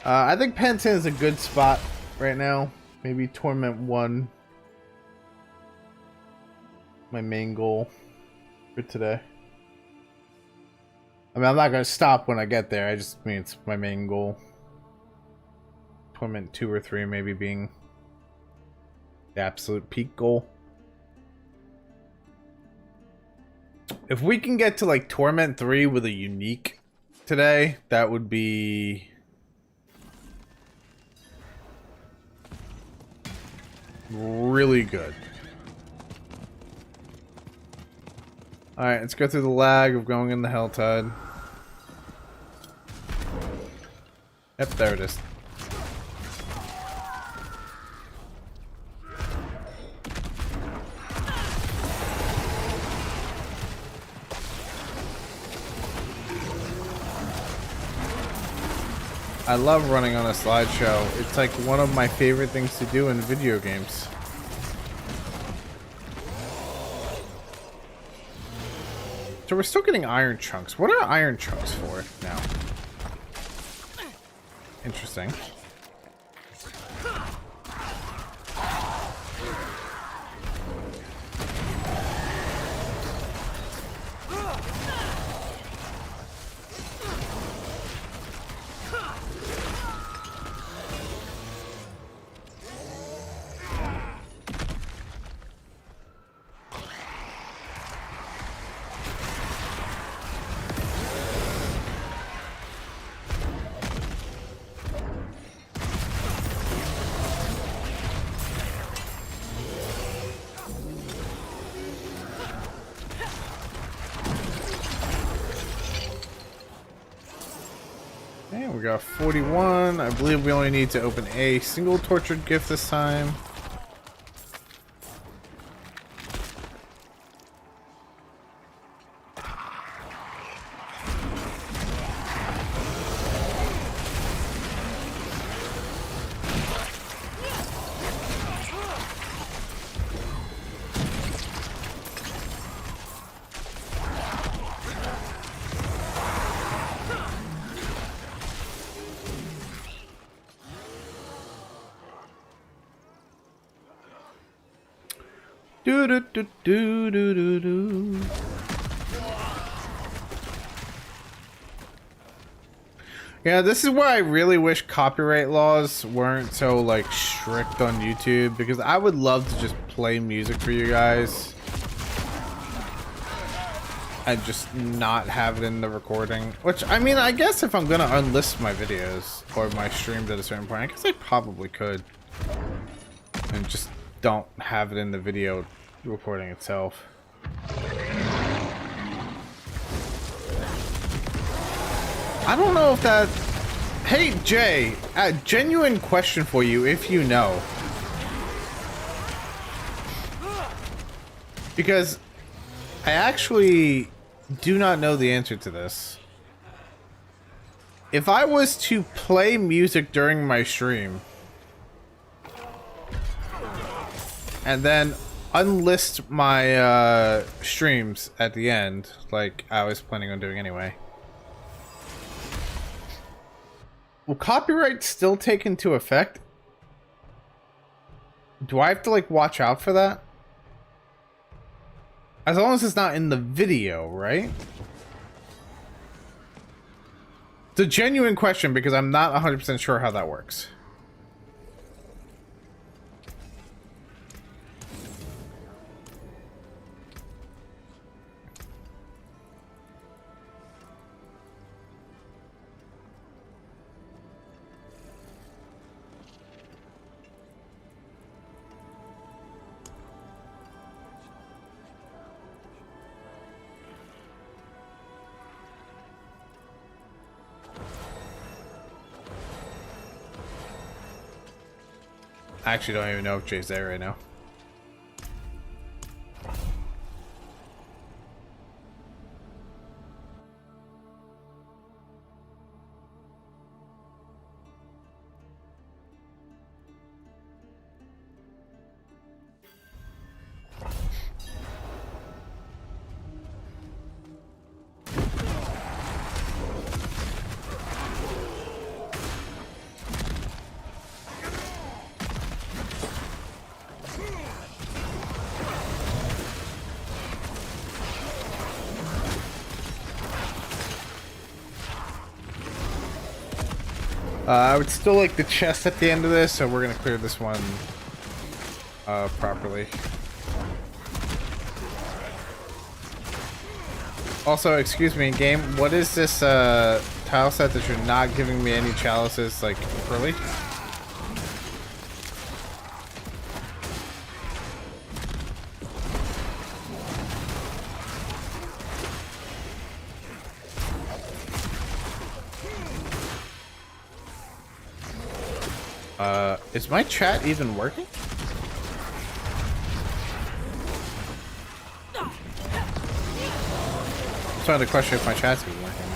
I think Penitent is a good spot right now. Maybe Torment 1. My main goal for today. I mean, I'm not gonna stop when I get there. I just mean it's my main goal. Torment 2 or 3 maybe being the absolute peak goal. If we can get to like Torment 3 with a unique today, that would be really good. Alright, let's go through the lag of going in the Helltide. Yep, there it is. I love running on a slideshow. It's like one of my favorite things to do in video games. So we're still getting iron chunks. What are iron chunks for now? Interesting. And we got 41. I believe we only need to open a single tortured gift this time. Do do do do do do do. Yeah, this is where I really wish copyright laws weren't so like strict on YouTube, because I would love to just play music for you guys and just not have it in the recording. Which, I mean, I guess if I'm gonna unlist my videos or my streams at a certain point, I guess I probably could, and just don't have it in the video recording itself. I don't know if that... Hey, Jay, a genuine question for you, if you know. Because I actually do not know the answer to this. If I was to play music during my stream and then unlist my streams at the end, like I was planning on doing anyway, will copyright still take into effect? Do I have to like watch out for that? As long as it's not in the video, right? It's a genuine question because I'm not 100% sure how that works. I actually don't even know if Jay's there right now. I would still like the chest at the end of this, so we're gonna clear this one properly. Also, excuse me, game, what is this tile set that you're not giving me any chalices, like, early? Is my chat even working? I'm starting to question if my chat's even working.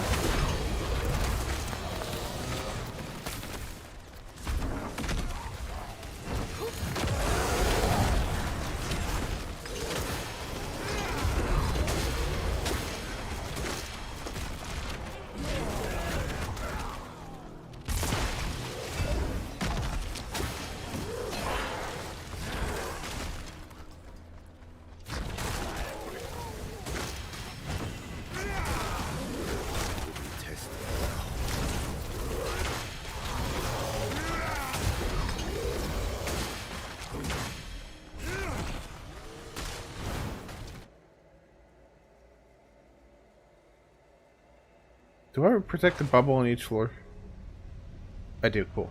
Do I protect the bubble on each floor? I do, cool.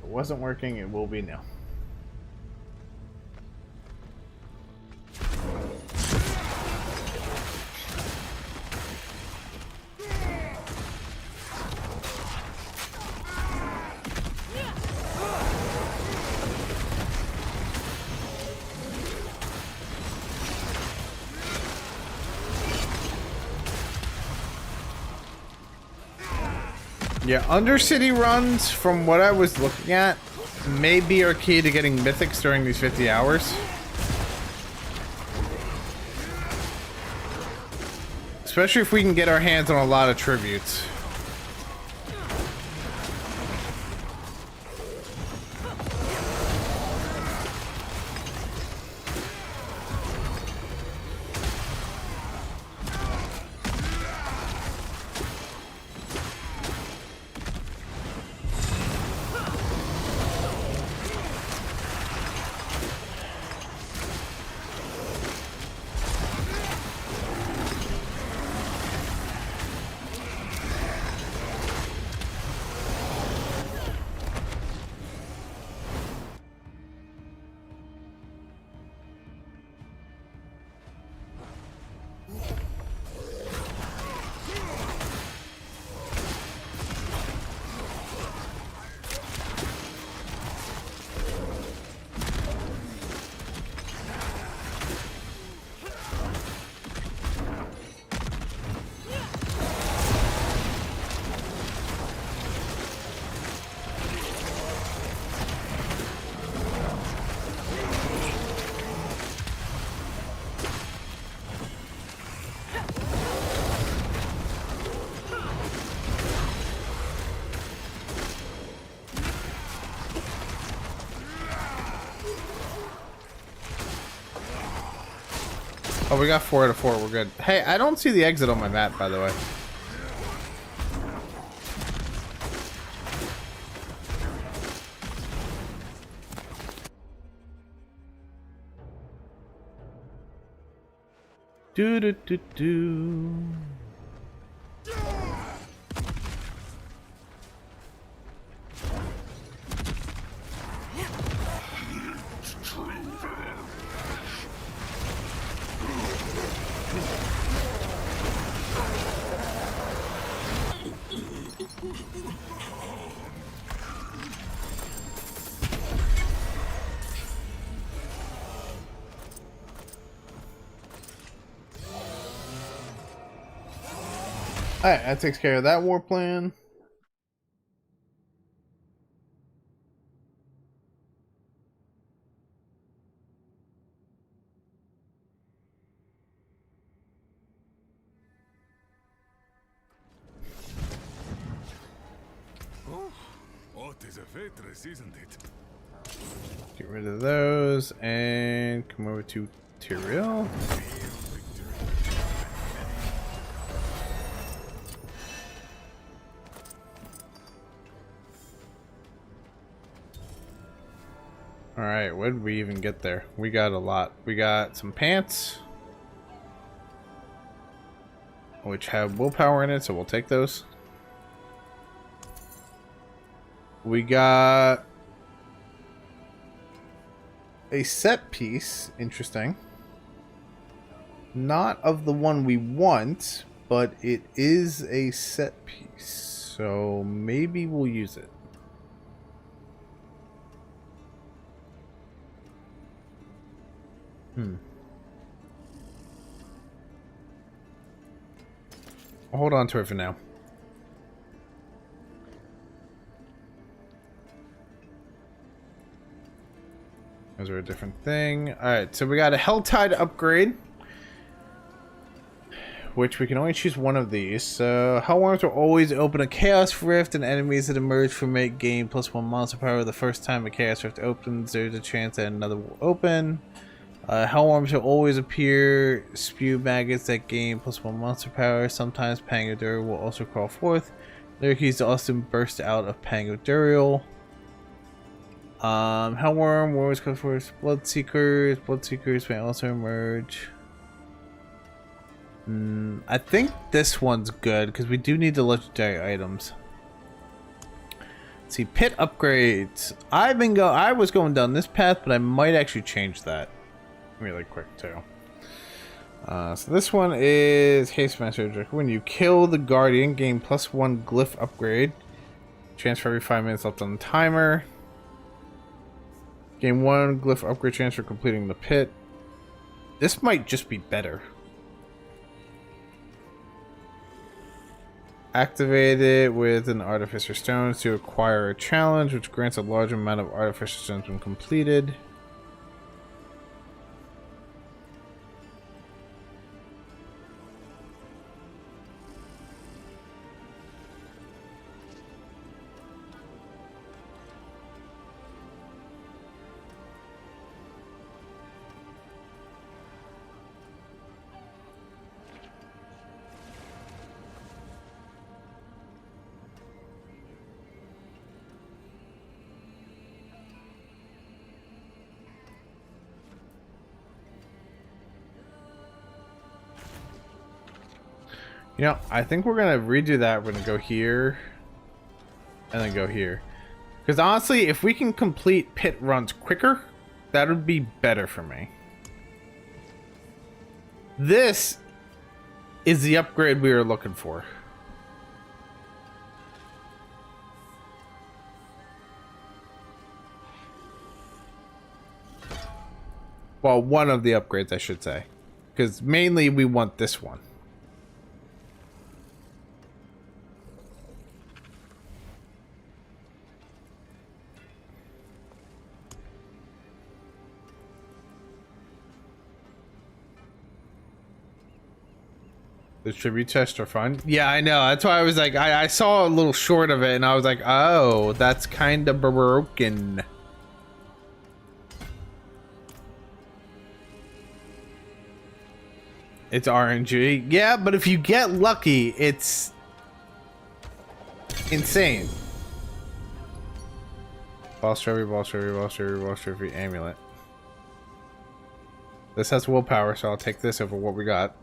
It wasn't working, it will be now. Yeah, Undercity runs, from what I was looking at, may be our key to getting mythics during these 50 hours. Especially if we can get our hands on a lot of tributes. Oh, we got 4 out of 4. We're good. Hey, I don't see the exit on my map, by the way. Do do do do. Alright, that takes care of that war plan. Oh, it is a waitress, isn't it? Get rid of those and come over to Tyrael. Alright, what did we even get there? We got a lot. We got some pants, which have willpower in it, so we'll take those. We got a set piece. Interesting. Not of the one we want, but it is a set piece, so maybe we'll use it. I'll hold on to it for now. Those are a different thing. Alright, so we got a Helltide upgrade, which we can only choose one of these. So, Hellworms will always open a Chaos Rift, and enemies that emerge from it gain +1 monster power. The first time a Chaos Rift opens, there's a chance that another will open. Hellworms will always appear, spew maggots that gain +1 monster power. Sometimes Pangodur will also crawl forth. Lurkeys often burst out of Pangodurial. Hellworm will always come forth. Bloodseekers. Bloodseekers may also emerge. I think this one's good because we do need the legendary items. Let's see, pit upgrades. I was going down this path, but I might actually change that really quick too. So this one is Haste Master. When you kill the Guardian, gain +1 glyph upgrade. Chance for every 5 minutes left on the timer. Gain 1 glyph upgrade chance for completing the pit. This might just be better. Activate it with an Artificer Stone to acquire a challenge, which grants a large amount of Artificer Stones when completed. You know, I think we're gonna redo that. We're gonna go here and then go here, because honestly, if we can complete pit runs quicker, that would be better for me. This is the upgrade we were looking for. Well, one of the upgrades, I should say, because mainly we want this one. The tribute tests are fun. Yeah, I know. That's why I was like, I saw a little short of it, and I was like, oh, that's kind of broken. It's RNG. Yeah, but if you get lucky, it's insane. Ball trophy, ball trophy, ball trophy, ball trophy, amulet. This has willpower, so I'll take this over what we got.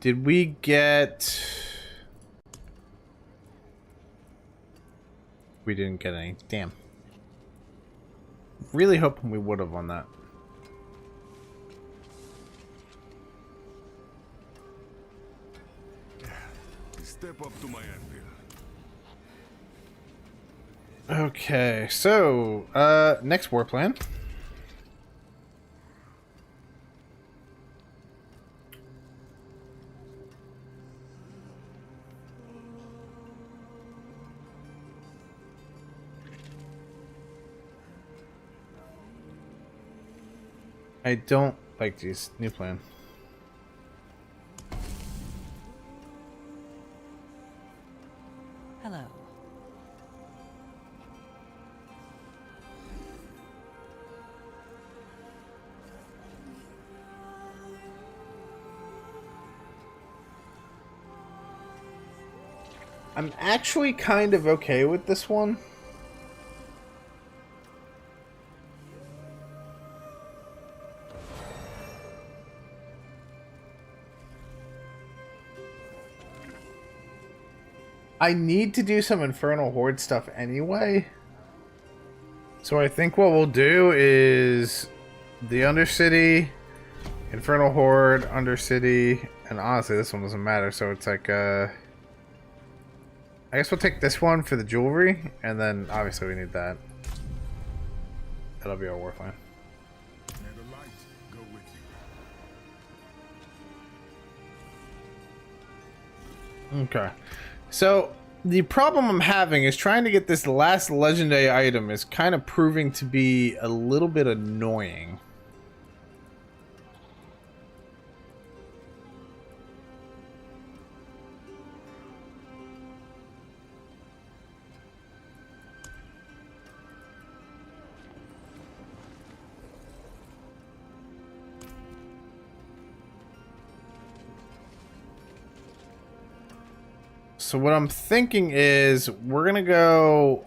Did we get... We didn't get any. Damn. Really hoping we would have on that. Step up to my anvil. Okay, so, next war plan. I don't like these. New plan. Hello. I'm actually kind of okay with this one. I need to do some Infernal Horde stuff anyway. So I think what we'll do is the Undercity, Infernal Horde, Undercity, and honestly this one doesn't matter, so it's like I guess we'll take this one for the jewelry, and then obviously we need that. That'll be our warframe. May the light go with you. Okay. So, the problem I'm having is trying to get this last legendary item is kind of proving to be a little bit annoying. So what I'm thinking is we're gonna go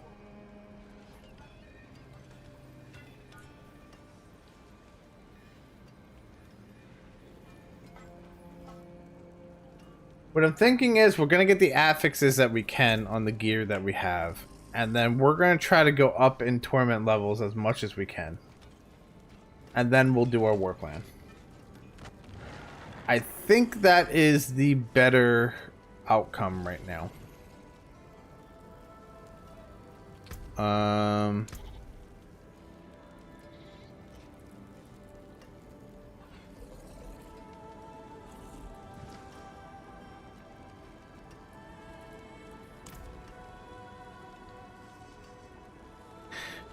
what I'm thinking is we're gonna get the affixes that we can on the gear that we have, and then we're gonna try to go up in torment levels as much as we can, and then we'll do our war plan. I think that is the better outcome right now.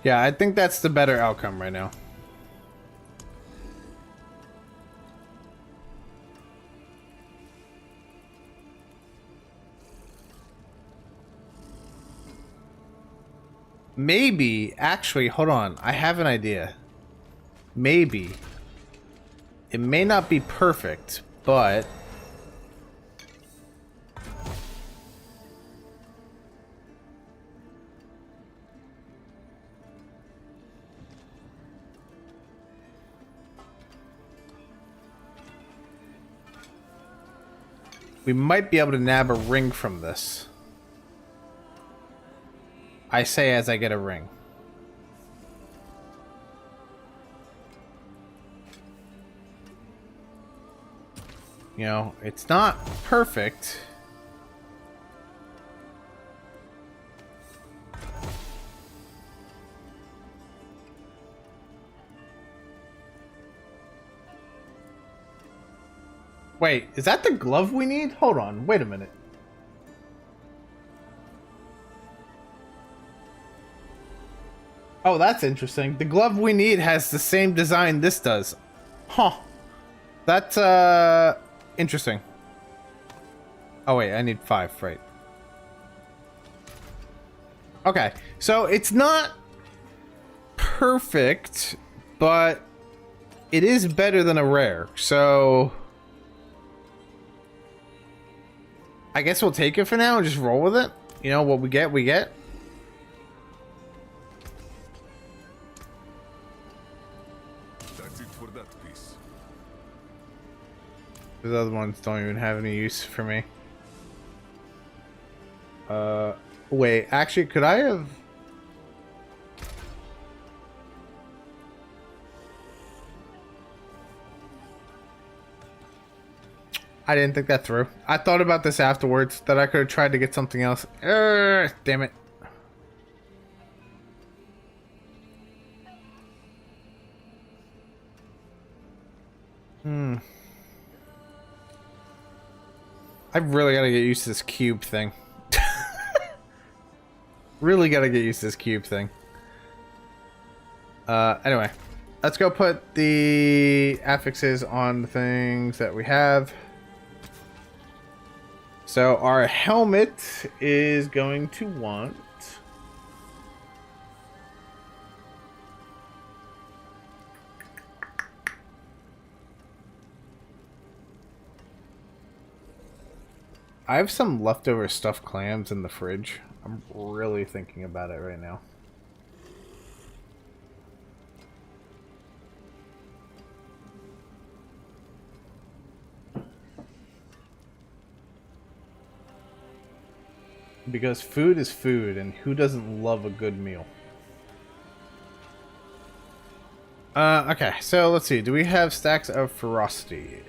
Yeah, I think that's the better outcome right now. Maybe, actually, hold on. I have an idea. Maybe. It may not be perfect, but... we might be able to nab a ring from this. I say as I get a ring. You know, it's not perfect. Wait, is that the glove we need? Hold on, wait a minute. Oh, that's interesting. The glove we need has the same design this does. Huh. That's, interesting. Oh, wait, I need 5, right. Okay, so it's not perfect, but it is better than a rare, so I guess we'll take it for now and just roll with it. You know, what we get, we get. That's it for that piece. Those other ones don't even have any use for me. Wait, actually, could I have... I didn't think that through. I thought about this afterwards, that I could have tried to get something else. Damn it. I really gotta get used to this cube thing. Really gotta get used to this cube thing. Anyway. Let's go put the affixes on the things that we have. So our helmet is going to want... I have some leftover stuffed clams in the fridge. I'm really thinking about it right now. Because food is food, and who doesn't love a good meal? Okay, so let's see. Do we have stacks of ferocity?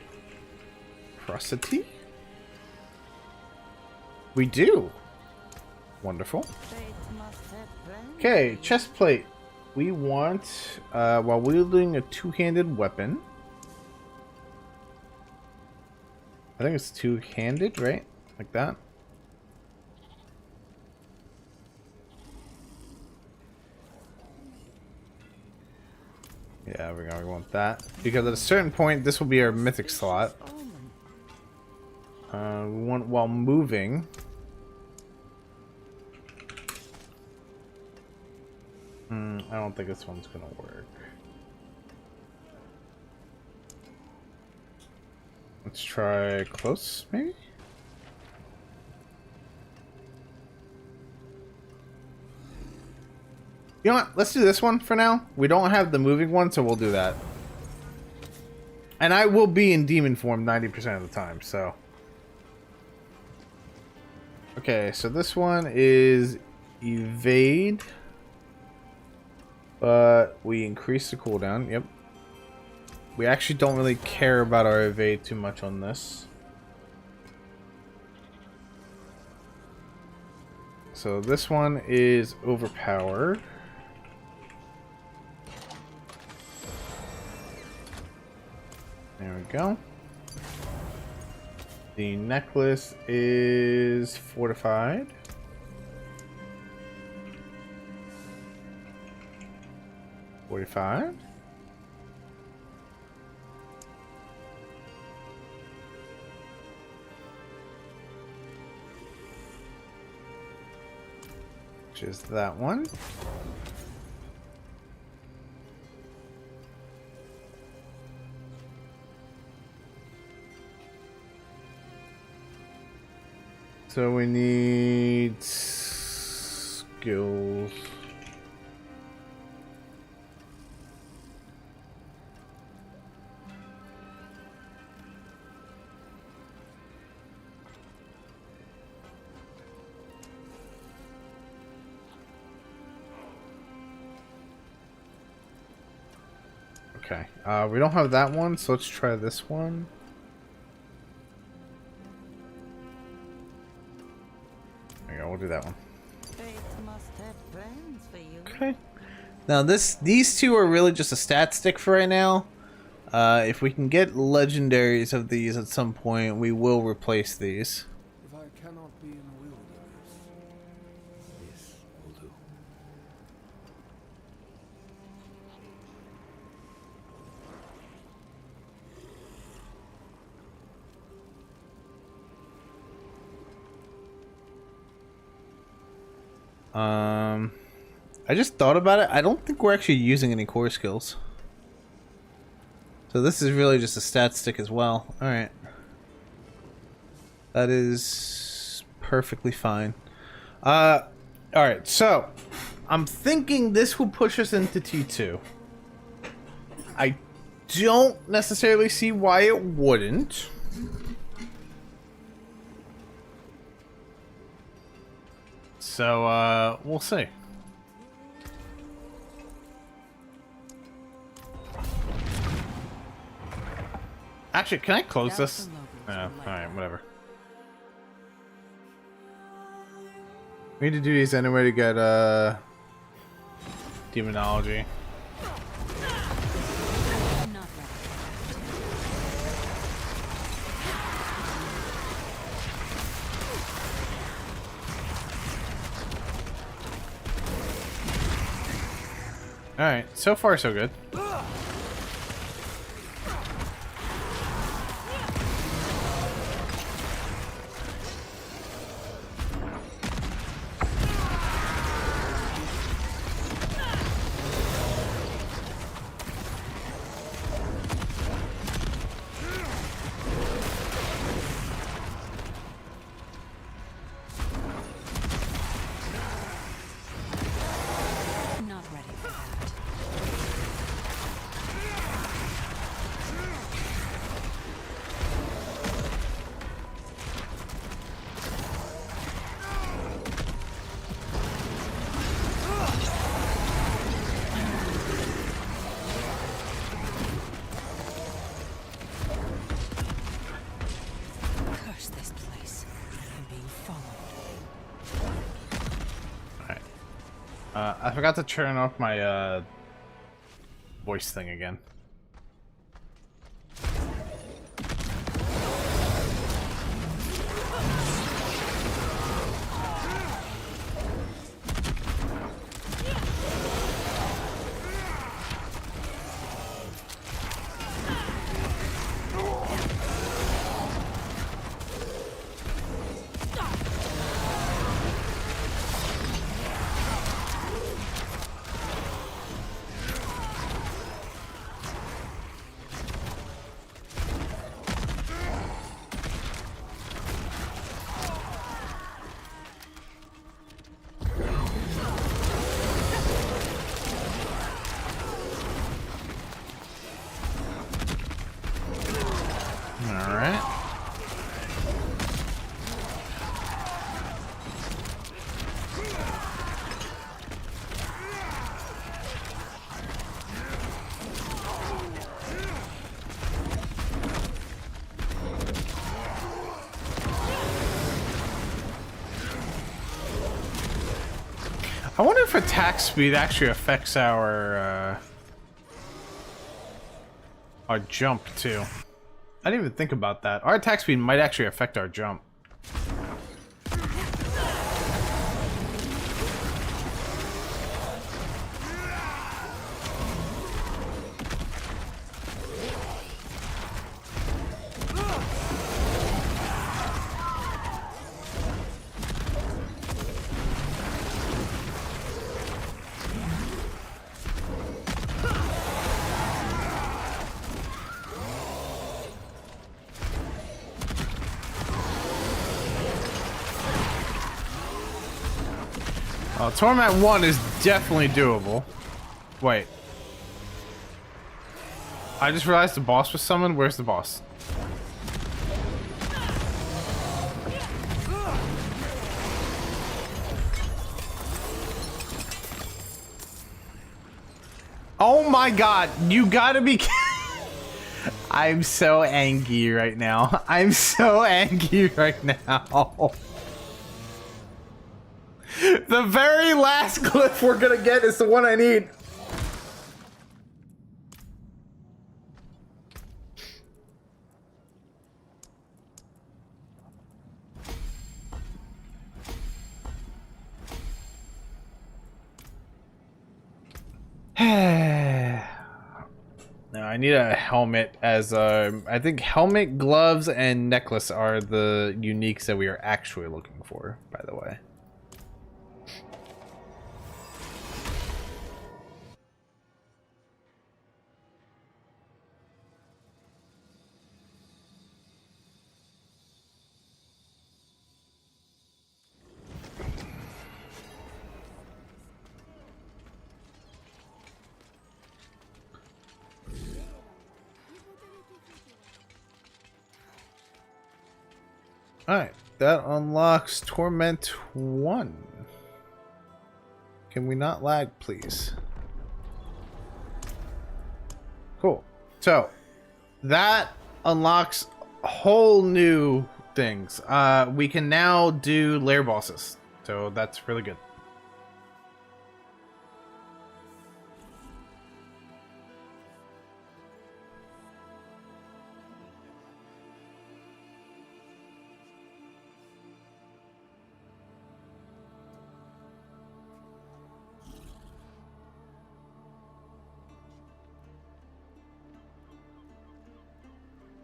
Ferocity? We do. Wonderful. Okay, chest plate. We want, while wielding a two-handed weapon. I think it's two-handed, right? Like that. Yeah, we want that. Because at a certain point, this will be our mythic slot. We want while moving. I don't think this one's gonna work. Let's try close, maybe? You know what? Let's do this one for now. We don't have the moving one, so we'll do that. And I will be in demon form 90% of the time, so... Okay, so this one is evade. But we increase the cooldown. Yep. We actually don't really care about our evade too much on this. So this one is overpowered. There we go. The necklace is fortified. Fortified. Which is that one. So we need skills. Okay, we don't have that one, so let's try this one. There you go, we'll do that one. Okay. Now these two are really just a stat stick for right now. If we can get legendaries of these at some point, we will replace these. If I cannot be in the wilderness, this will do. I just thought about it. I don't think we're actually using any core skills. So this is really just a stat stick as well. Alright. That is perfectly fine. Alright, so I'm thinking this will push us into T2. I don't necessarily see why it wouldn't. So, we'll see. Actually, can I close this? Alright, whatever. We need to do these anyway to get, demonology. Alright, so far so good. I forgot to turn off my voice thing again. I wonder if attack speed actually affects our jump too. I didn't even think about that. Our attack speed might actually affect our jump. Torment 1 is definitely doable. Wait. I just realized the boss was summoned. Where's the boss? Oh my god, you gotta be I'm so angry right now. I'm so angry right now. The very last glyph we're gonna get is the one I need. Now I need a helmet as I think helmet, gloves, and necklace are the uniques that we are actually looking for, by the way. Alright, that unlocks Torment 1. Can we not lag, please? Cool. So, that unlocks whole new things. We can now do lair bosses. So, that's really good.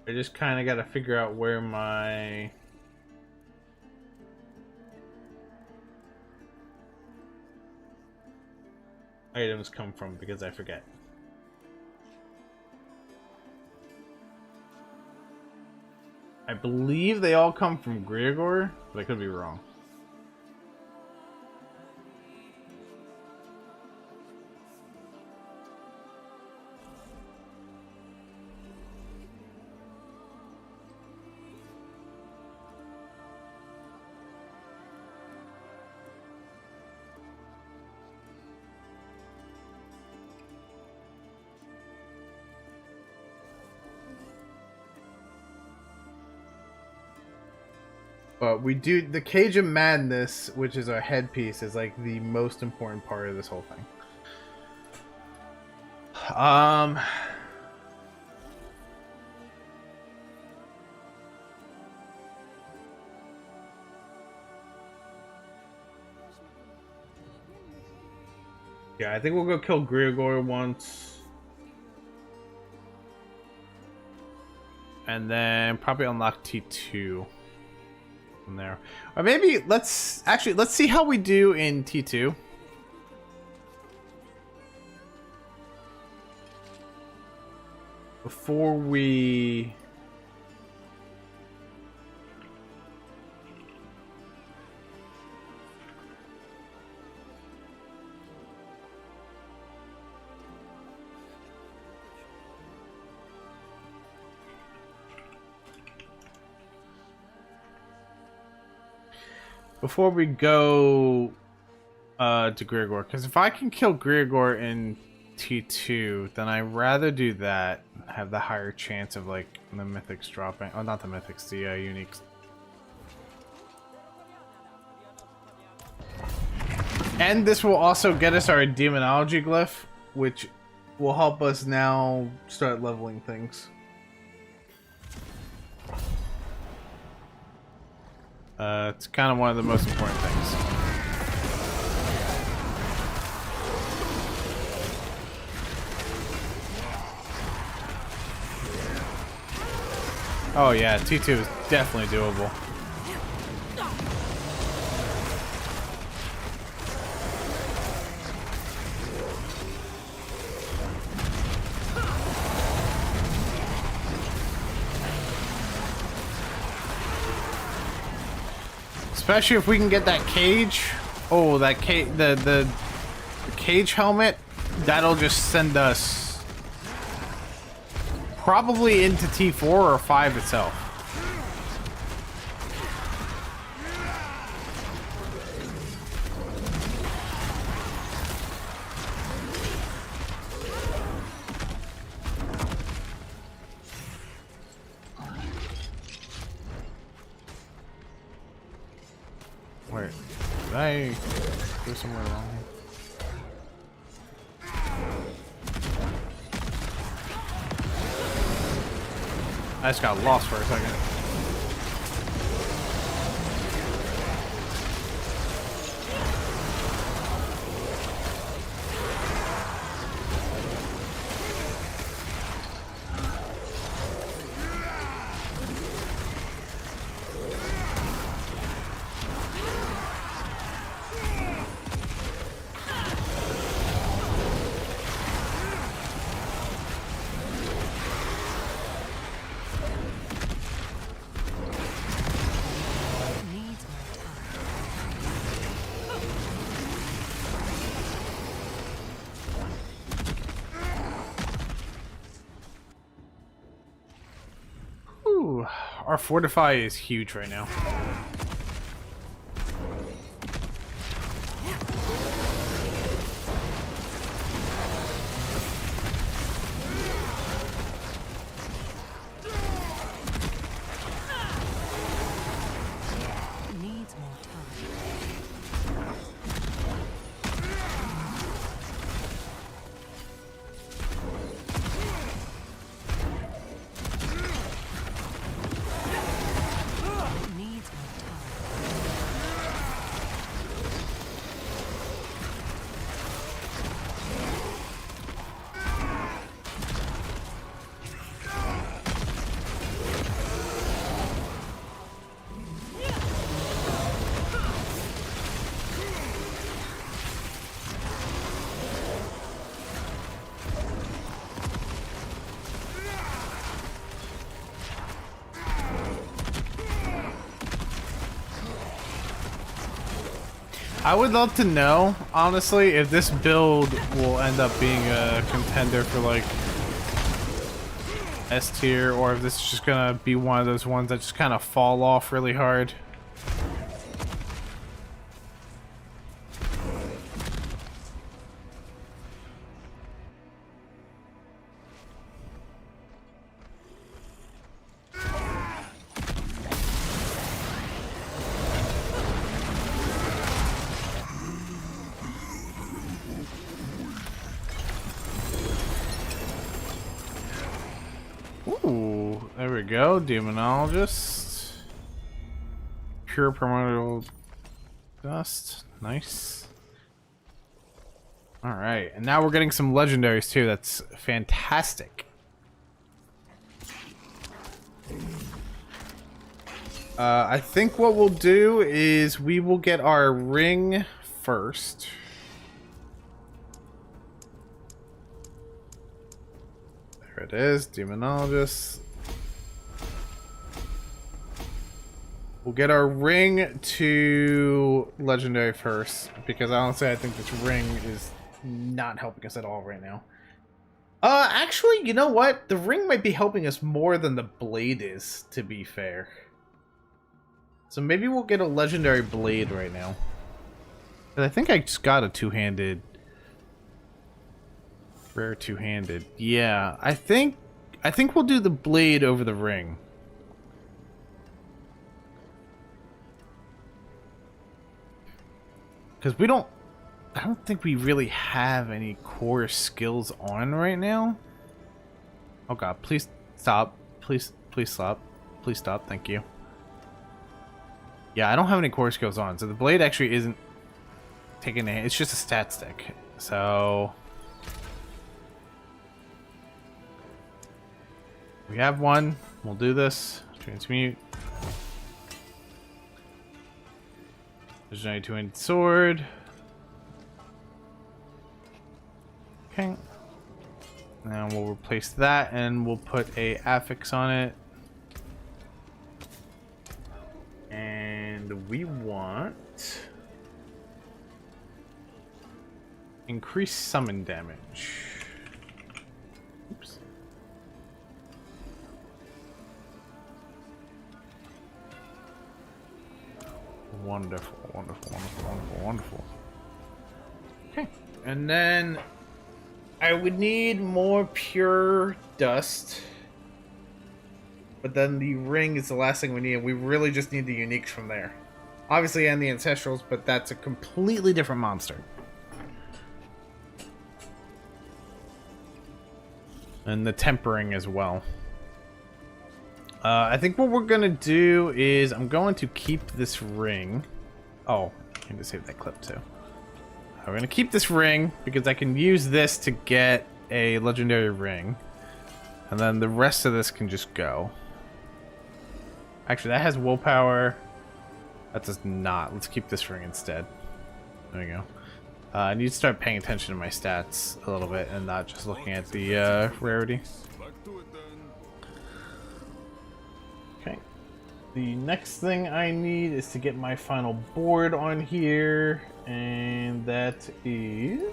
I just kind of got to figure out where my items come from because I forget. I believe they all come from Grigor, but I could be wrong. But we do the Cage of Madness, which is our headpiece, is like the most important part of this whole thing. Yeah, I think we'll go kill Grigor once. And then probably unlock T2 from there. Or maybe let's see how we do in T2. Before we go to Grigor, because if I can kill Grigor in T2, then I'd rather do that. Have the higher chance of like the mythics dropping. Oh, not the mythics, the uniques. And this will also get us our demonology glyph, which will help us now start leveling things. It's kind of one of the most important things. Oh yeah, T2 is definitely doable. Especially if we can get that cage. Oh, that the cage helmet. That'll just send us probably into T4 or 5 itself. Wait, did I go somewhere wrong? I just got lost for a second. Ooh, our fortify is huge right now. Needs more time. Needs more time. I would love to know, honestly, if this build will end up being a contender for like S tier, or if this is just gonna be one of those ones that just kind of fall off really hard. Ooh, there we go, Demonologist. Pure primordial dust, nice. Alright, and now we're getting some legendaries too, that's fantastic. I think what we'll do is we will get our ring first. There it is, Demonologist. We'll get our ring to legendary first, because honestly I think this ring is not helping us at all right now. Actually, you know what? The ring might be helping us more than the blade is, to be fair. So maybe we'll get a legendary blade right now. But I think I just got a two-handed... Rare two-handed. Yeah, I think we'll do the blade over the ring. Because I don't think we really have any core skills on right now. Oh god, please stop. Please stop. Please stop, thank you. Yeah, I don't have any core skills on, so the blade actually isn't taking a... It's just a stat stick. So... we have one. We'll do this. Transmute. There's a two-handed sword. Okay. Now we'll replace that and we'll put a affix on it. And we want increased summon damage. Oops. Wonderful, wonderful, wonderful, wonderful, wonderful. Okay, and then I would need more pure dust. But then the ring is the last thing we need. We really just need the uniques from there. Obviously, and the ancestrals, but that's a completely different monster. And the tempering as well. I think what we're gonna do is I'm going to keep this ring. Oh, I need to save that clip too. We're gonna keep this ring because I can use this to get a legendary ring. And then the rest of this can just go. Actually, that has willpower. That does not. Let's keep this ring instead. There we go. I need to start paying attention to my stats a little bit and not just looking at the rarity. Okay. The next thing I need is to get my final board on here, and that is...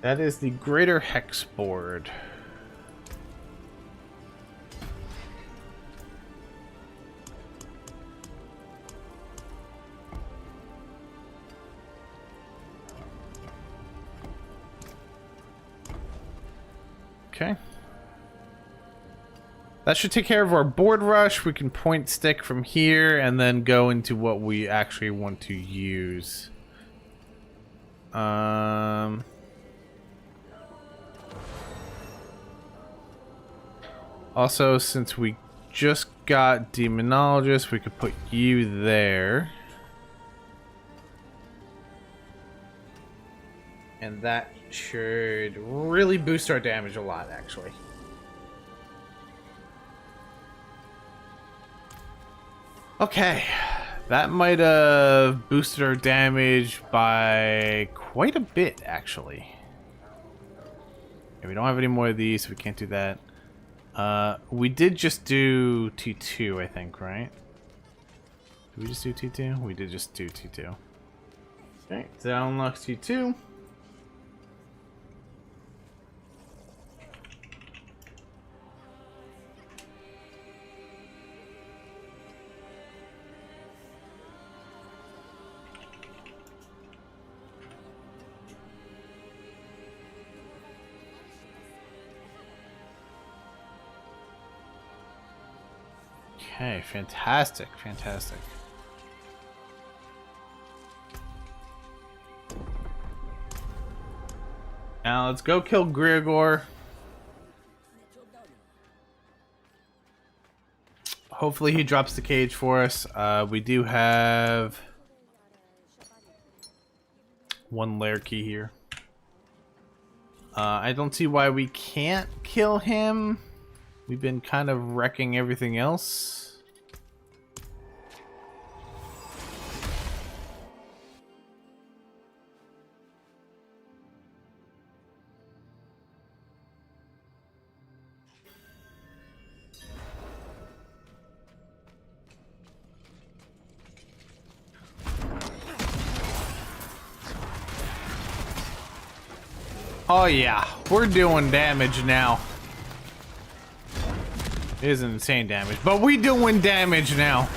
That is the Greater Hex board. Okay. That should take care of our board rush. We can point stick from here and then go into what we actually want to use. Also, since we just got Demonologist, we could put you there. And that should really boost our damage a lot, actually. Okay, that might have boosted our damage by quite a bit, actually. Okay, we don't have any more of these, so we can't do that. We did just do T2, I think, right? Did we just do T2? We did just do T2. Okay, so that unlocks T2. Okay, fantastic, fantastic. Now let's go kill Grigor. Hopefully he drops the cage for us. We do have one lair key here. I don't see why we can't kill him. We've been kind of wrecking everything else. Oh yeah, we're doing damage now. It is insane damage, but we doing damage now.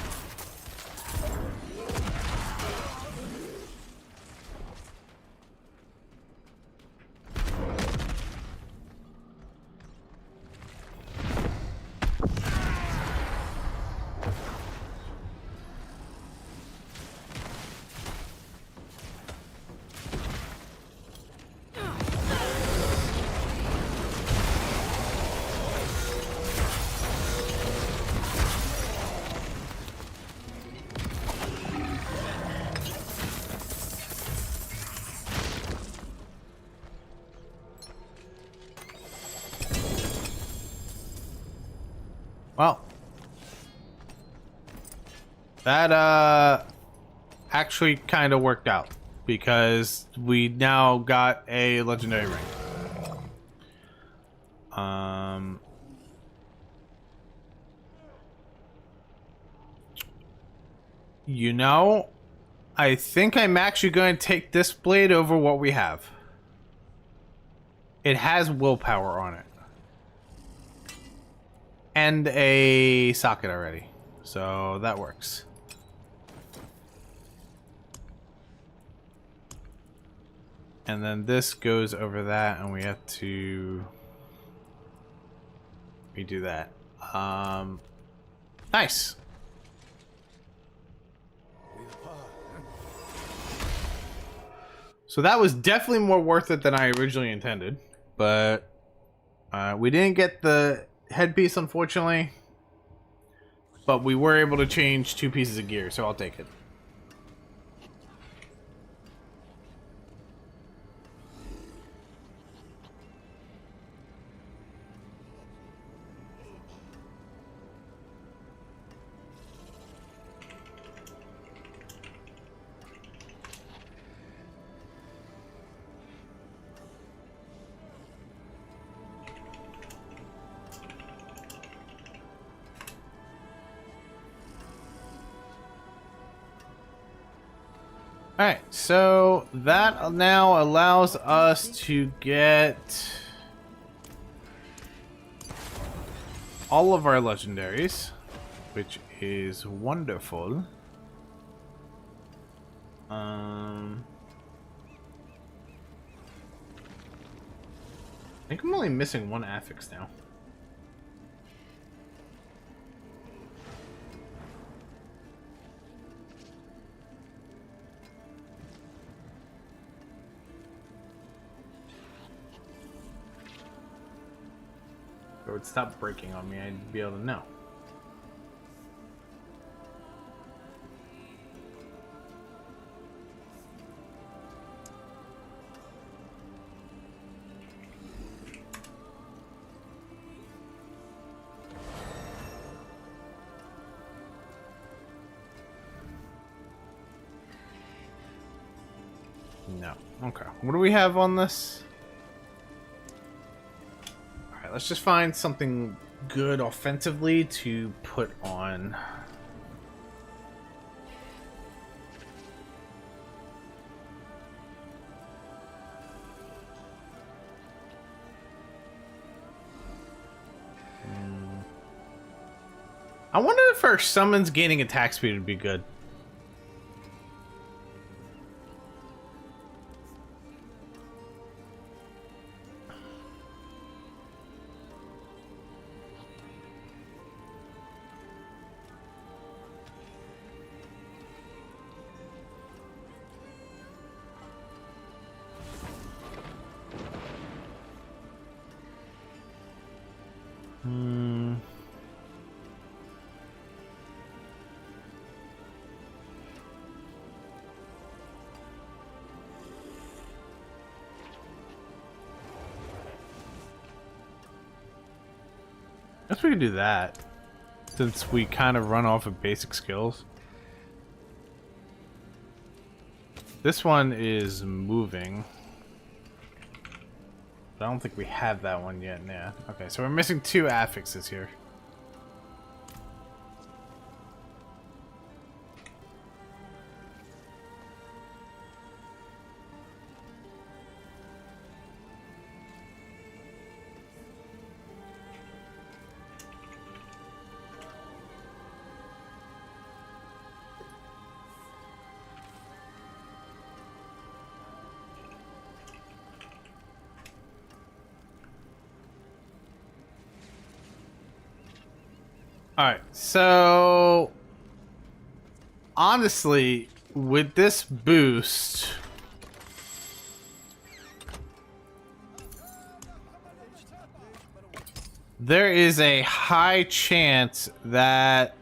Well, that actually kind of worked out because we now got a legendary ring. You know, I think I'm actually going to take this blade over what we have. It has willpower on it. And a socket already, so that works. And then this goes over that, and we have to redo that. Nice. So that was definitely more worth it than I originally intended, but we didn't get the headpiece, unfortunately, but we were able to change 2 pieces of gear, so I'll take it. Alright, so that now allows us to get all of our legendaries, which is wonderful. I think I'm only missing one affix now. If it would stop breaking on me, I'd be able to know. No. Okay. What do we have on this? Alright, let's just find something good offensively to put on. I wonder if our summons gaining attack speed would be good. I guess we could do that, since we kind of run off of basic skills. This one is moving. But I don't think we have that one yet, yeah. Okay, so we're missing 2 affixes here. Alright, so honestly, with this boost, there is a high chance that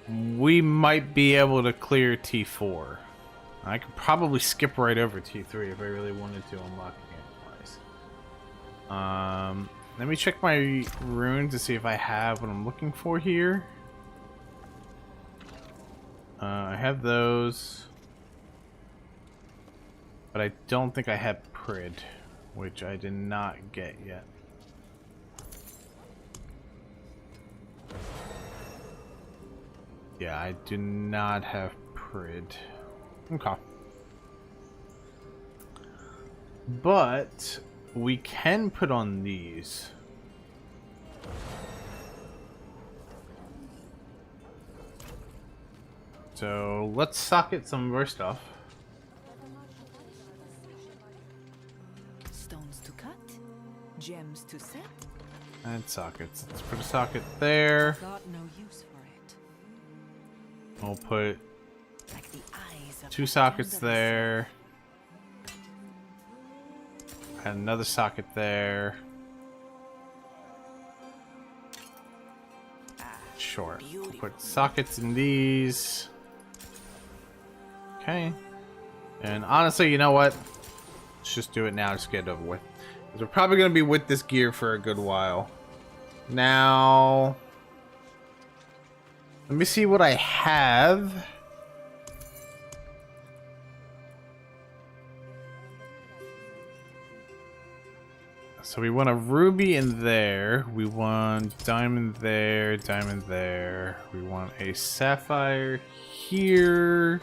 we might be able to clear T4. I could probably skip right over T3 if I really wanted to unlock it twice. Let me check my runes to see if I have what I'm looking for here. I have those, but I don't think I have Prid, which I did not get yet. Yeah, I do not have Prid. Okay. But we can put on these. So let's socket some of our stuff. Stones to cut, gems to set. And sockets. Let's put a socket there. Got no use for it. We'll put Like the eyes of 2 sockets there. And another socket there. Sure. We'll put sockets in these. Okay. And honestly, you know what? Let's just do it now. Just get it over with. Because we're probably going to be with this gear for a good while. Now, let me see what I have. So we want a ruby in there. We want diamond there, diamond there. We want a sapphire here.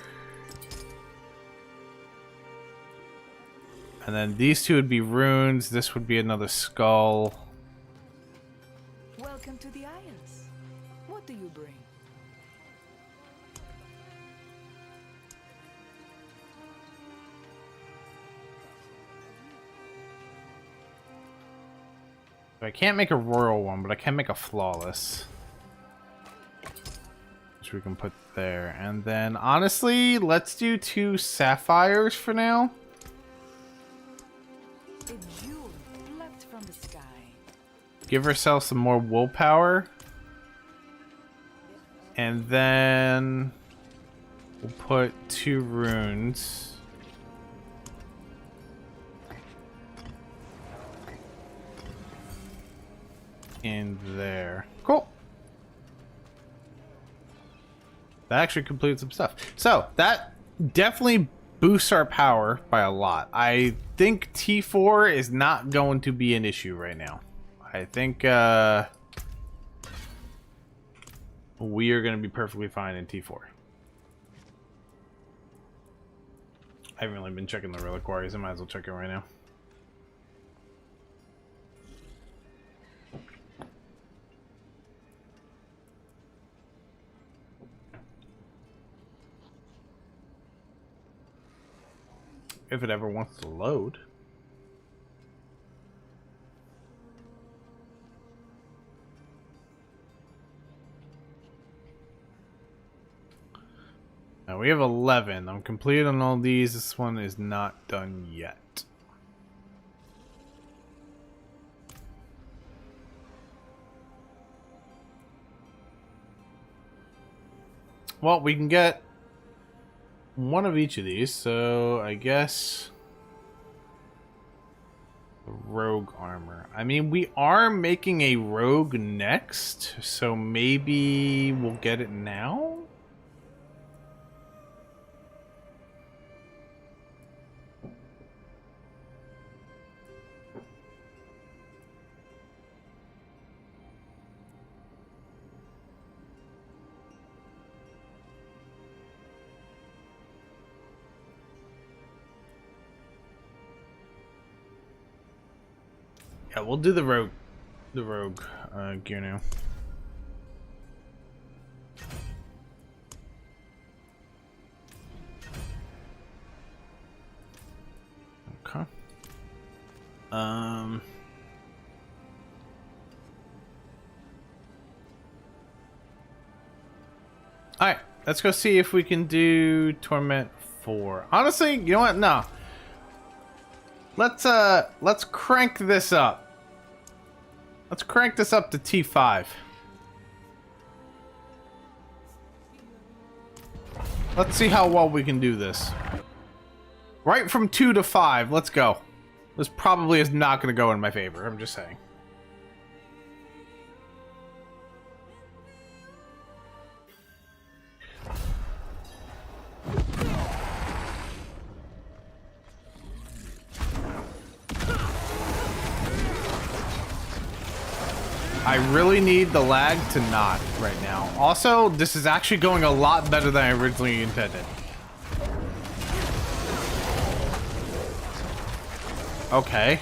And then these two would be runes. This would be another skull. Welcome to the Isles. What do you bring? So I can't make a royal one, but I can make a flawless. Which we can put there. And then, honestly, let's do 2 sapphires for now. A jewel plucked from the sky. Give ourselves some more willpower. And then we'll put 2 runes. In there. Cool. That actually completes some stuff. So that definitely boosts our power by a lot. I think T4 is not going to be an issue right now. I think we are going to be perfectly fine in T4. I haven't really been checking the reliquaries. I might as well check it right now. If it ever wants to load. Now we have 11. I'm complete on all these. This one is not done yet. Well, we can get one of each of these, so I guess the rogue armor. I mean, we are making a rogue next, so maybe we'll get it now? Yeah, we'll do the rogue gear now. Okay. All right, let's go see if we can do Torment 4. Honestly, you know what? No. Let's crank this up. Let's crank this up to T5. Let's see how well we can do this. Right from 2 to 5. Let's go. This probably is not going to go in my favor. I'm just saying. I really need the lag to not right now. Also, this is actually going a lot better than I originally intended. Okay,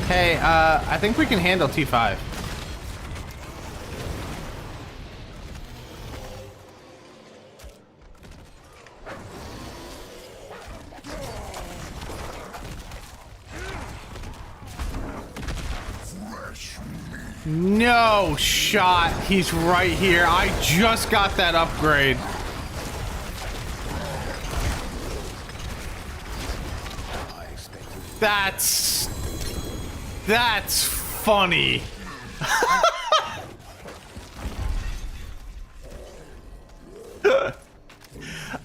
hey, I think we can handle T5. No shot. He's right here. I just got that upgrade. That's funny.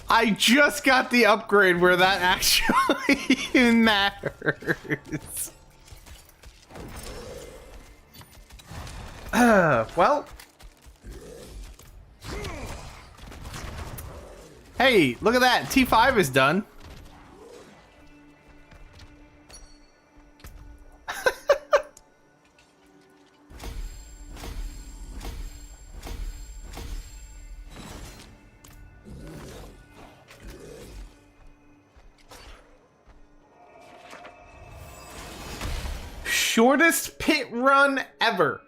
I just got the upgrade where that actually matters. Well, Hey, look at that. T5 is done. Shortest pit run ever.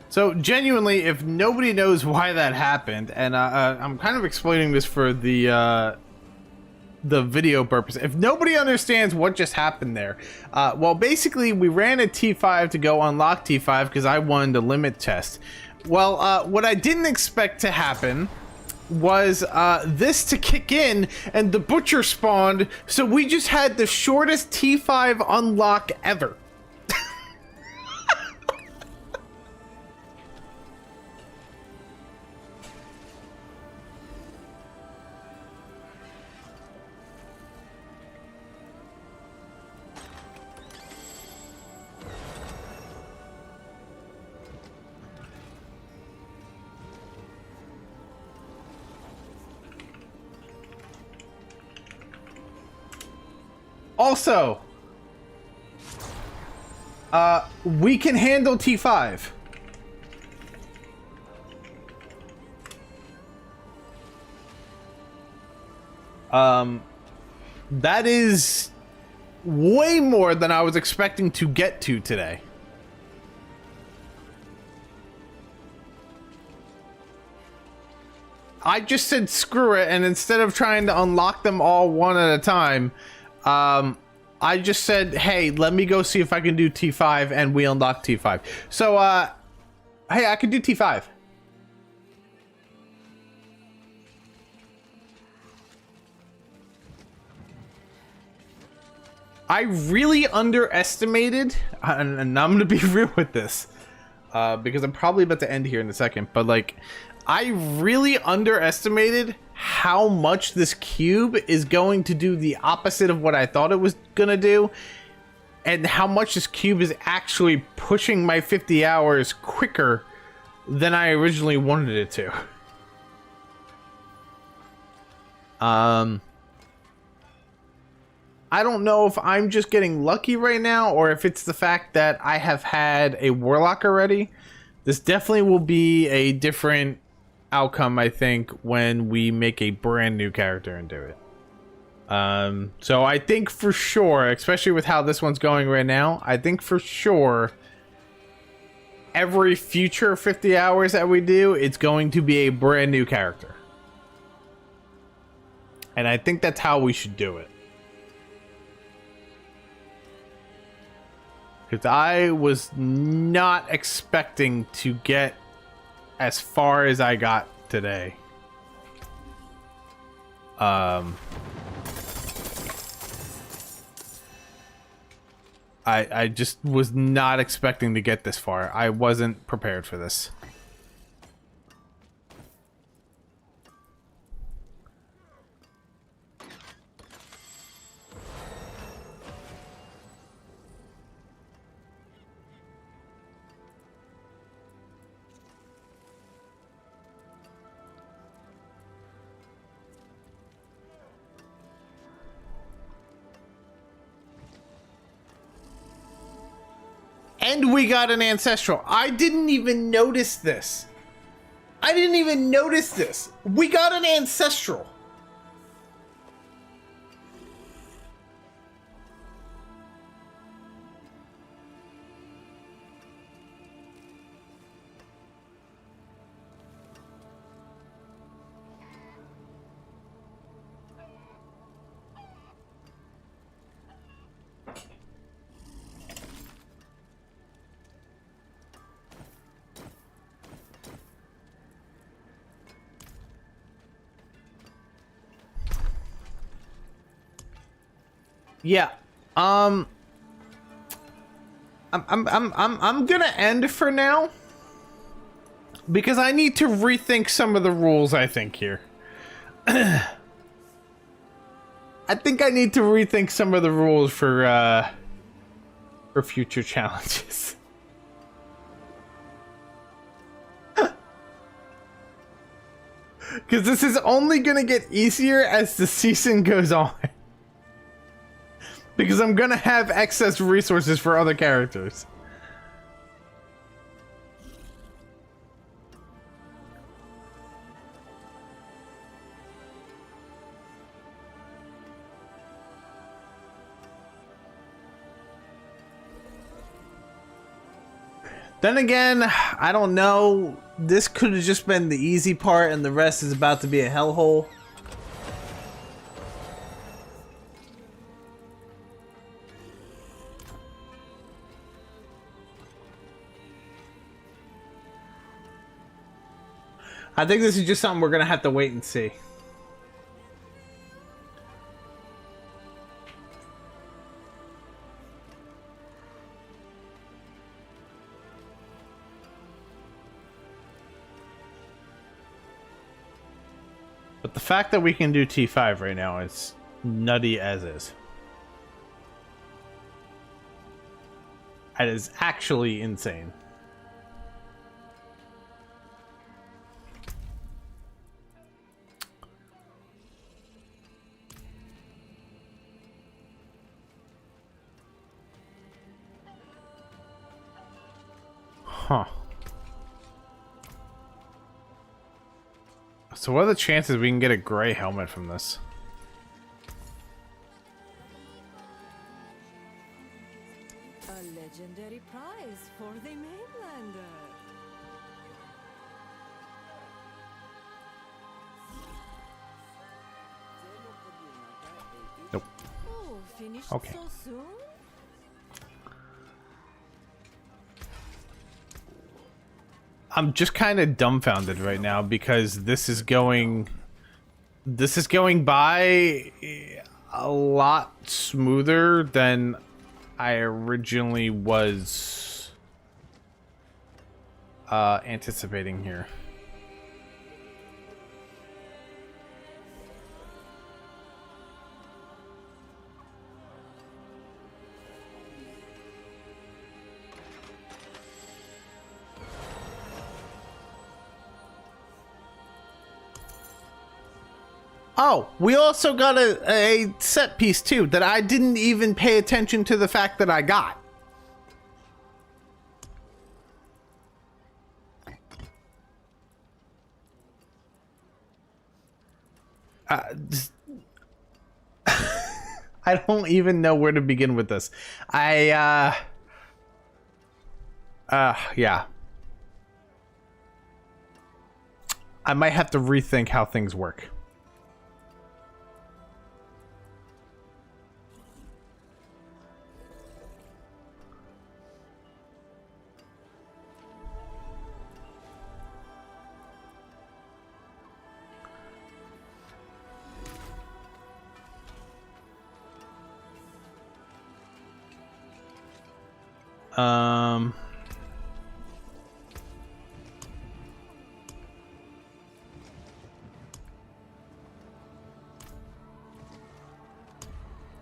So genuinely, if nobody knows why that happened, and I'm kind of explaining this for the video purpose. If nobody understands what just happened there, well, basically we ran a T5 to go unlock T5 because I wanted a limit test. Well, what I didn't expect to happen was this to kick in and the butcher spawned, so we just had the shortest T5 unlock ever. Also, we can handle T5. That is way more than I was expecting to get to today. I just said screw it, and instead of trying to unlock them all one at a time, I just said, hey, let me go see if I can do T5, and we unlocked T5. So, hey, I can do T5. I really underestimated, and I'm gonna be real with this, because I'm probably about to end here in a second, but like, I really underestimated how much this cube is going to do the opposite of what I thought it was gonna do, and how much this cube is actually pushing my 50 hours quicker than I originally wanted it to. I don't know if I'm just getting lucky right now, or if it's the fact that I have had a warlock already. This definitely will be a different outcome, I think, when we make a brand new character and do it. So I think for sure, especially with how this one's going right now, I think for sure every future 50 hours that we do, it's going to be a brand new character. And I think that's how we should do it. Because I was not expecting to get as far as I got today. I just was not expecting to get this far. I wasn't prepared for this. And we got an ancestral. I didn't even notice this. I didn't even notice this. We got an ancestral. Yeah. I'm gonna end for now because I need to rethink some of the rules, I think, here. I think I need to rethink some of the rules for future challenges. Because this is only gonna get easier as the season goes on. Because I'm gonna have excess resources for other characters. Then again, I don't know. This could have just been the easy part and the rest is about to be a hellhole. I think this is just something we're gonna have to wait and see. But the fact that we can do T5 right now is nutty as is. That is actually insane. Huh. So what are the chances we can get a gray helmet from this? A legendary prize for the mainlander. Nope. Oh, finished Okay. so soon? I'm just kind of dumbfounded right now because this is going by a lot smoother than I originally was anticipating here. Oh, we also got a set piece too that I didn't even pay attention to the fact that I got. I don't even know where to begin with this. Yeah. I might have to rethink how things work.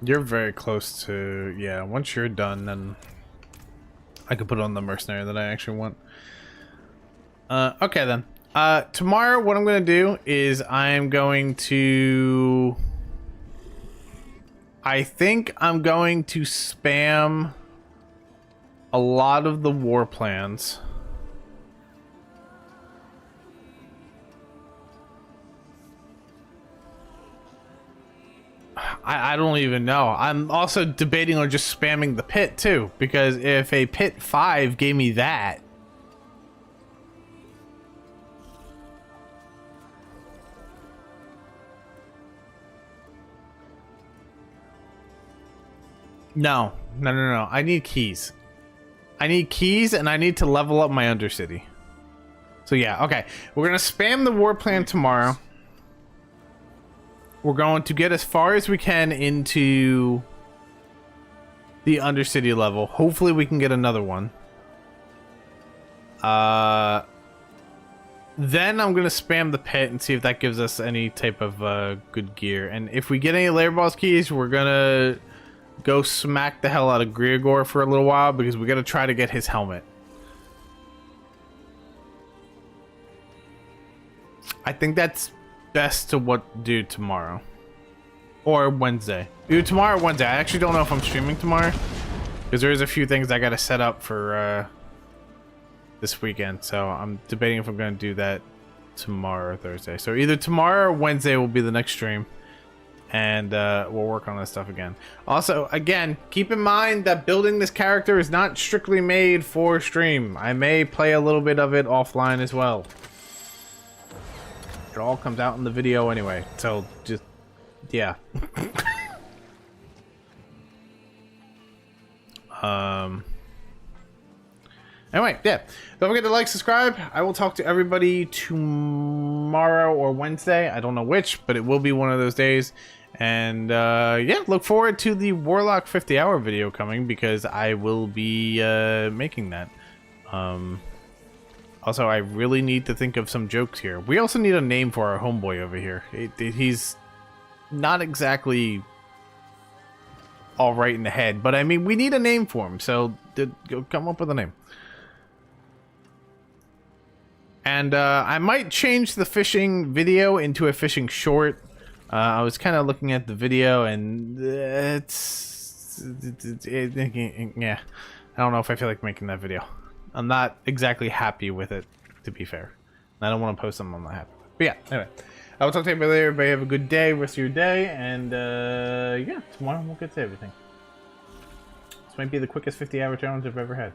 You're very close to, yeah, once you're done, then I could put on the mercenary that I actually want. Okay then. Tomorrow what I'm going to do is I think I'm going to spam a lot of the war plans. I don't even know. I'm also debating on just spamming the pit too, because if a pit 5 gave me that, no, I need keys. I need keys, and I need to level up my Undercity. So yeah, okay. We're gonna spam the war plan tomorrow. We're going to get as far as we can into the Undercity level. Hopefully we can get another one. Then I'm gonna spam the pit and see if that gives us any type of good gear. And if we get any layer boss keys, we're gonna go smack the hell out of Griegor for a little while, because we gotta try to get his helmet. I think that's best to do tomorrow or Wednesday. Either tomorrow or Wednesday. I actually don't know if I'm streaming tomorrow, because there is a few things I gotta set up for this weekend. So I'm debating if I'm gonna do that tomorrow or Thursday. So either tomorrow or Wednesday will be the next stream, and we'll work on this stuff again. Also, again, keep in mind that building this character is not strictly made for stream. I may play a little bit of it offline as well. It all comes out in the video anyway, so just, yeah. Anyway, yeah. Don't forget to like, subscribe. I will talk to everybody tomorrow or Wednesday. I don't know which, but it will be one of those days. And, yeah, look forward to the Warlock 50-hour video coming, because I will be, making that. Also, I really need to think of some jokes here. We also need a name for our homeboy over here. He's not exactly all right in the head, but I mean, we need a name for him, so go come up with a name. And I might change the fishing video into a fishing short. I was kind of looking at the video, and yeah, I don't know if I feel like making that video. I'm not exactly happy with it, to be fair. I don't want to post something I'm not happy with. But yeah, anyway. I will talk to everybody later. Everybody have a good day, rest of your day, and yeah, tomorrow we'll get to everything. This might be the quickest 50-hour challenge I've ever had.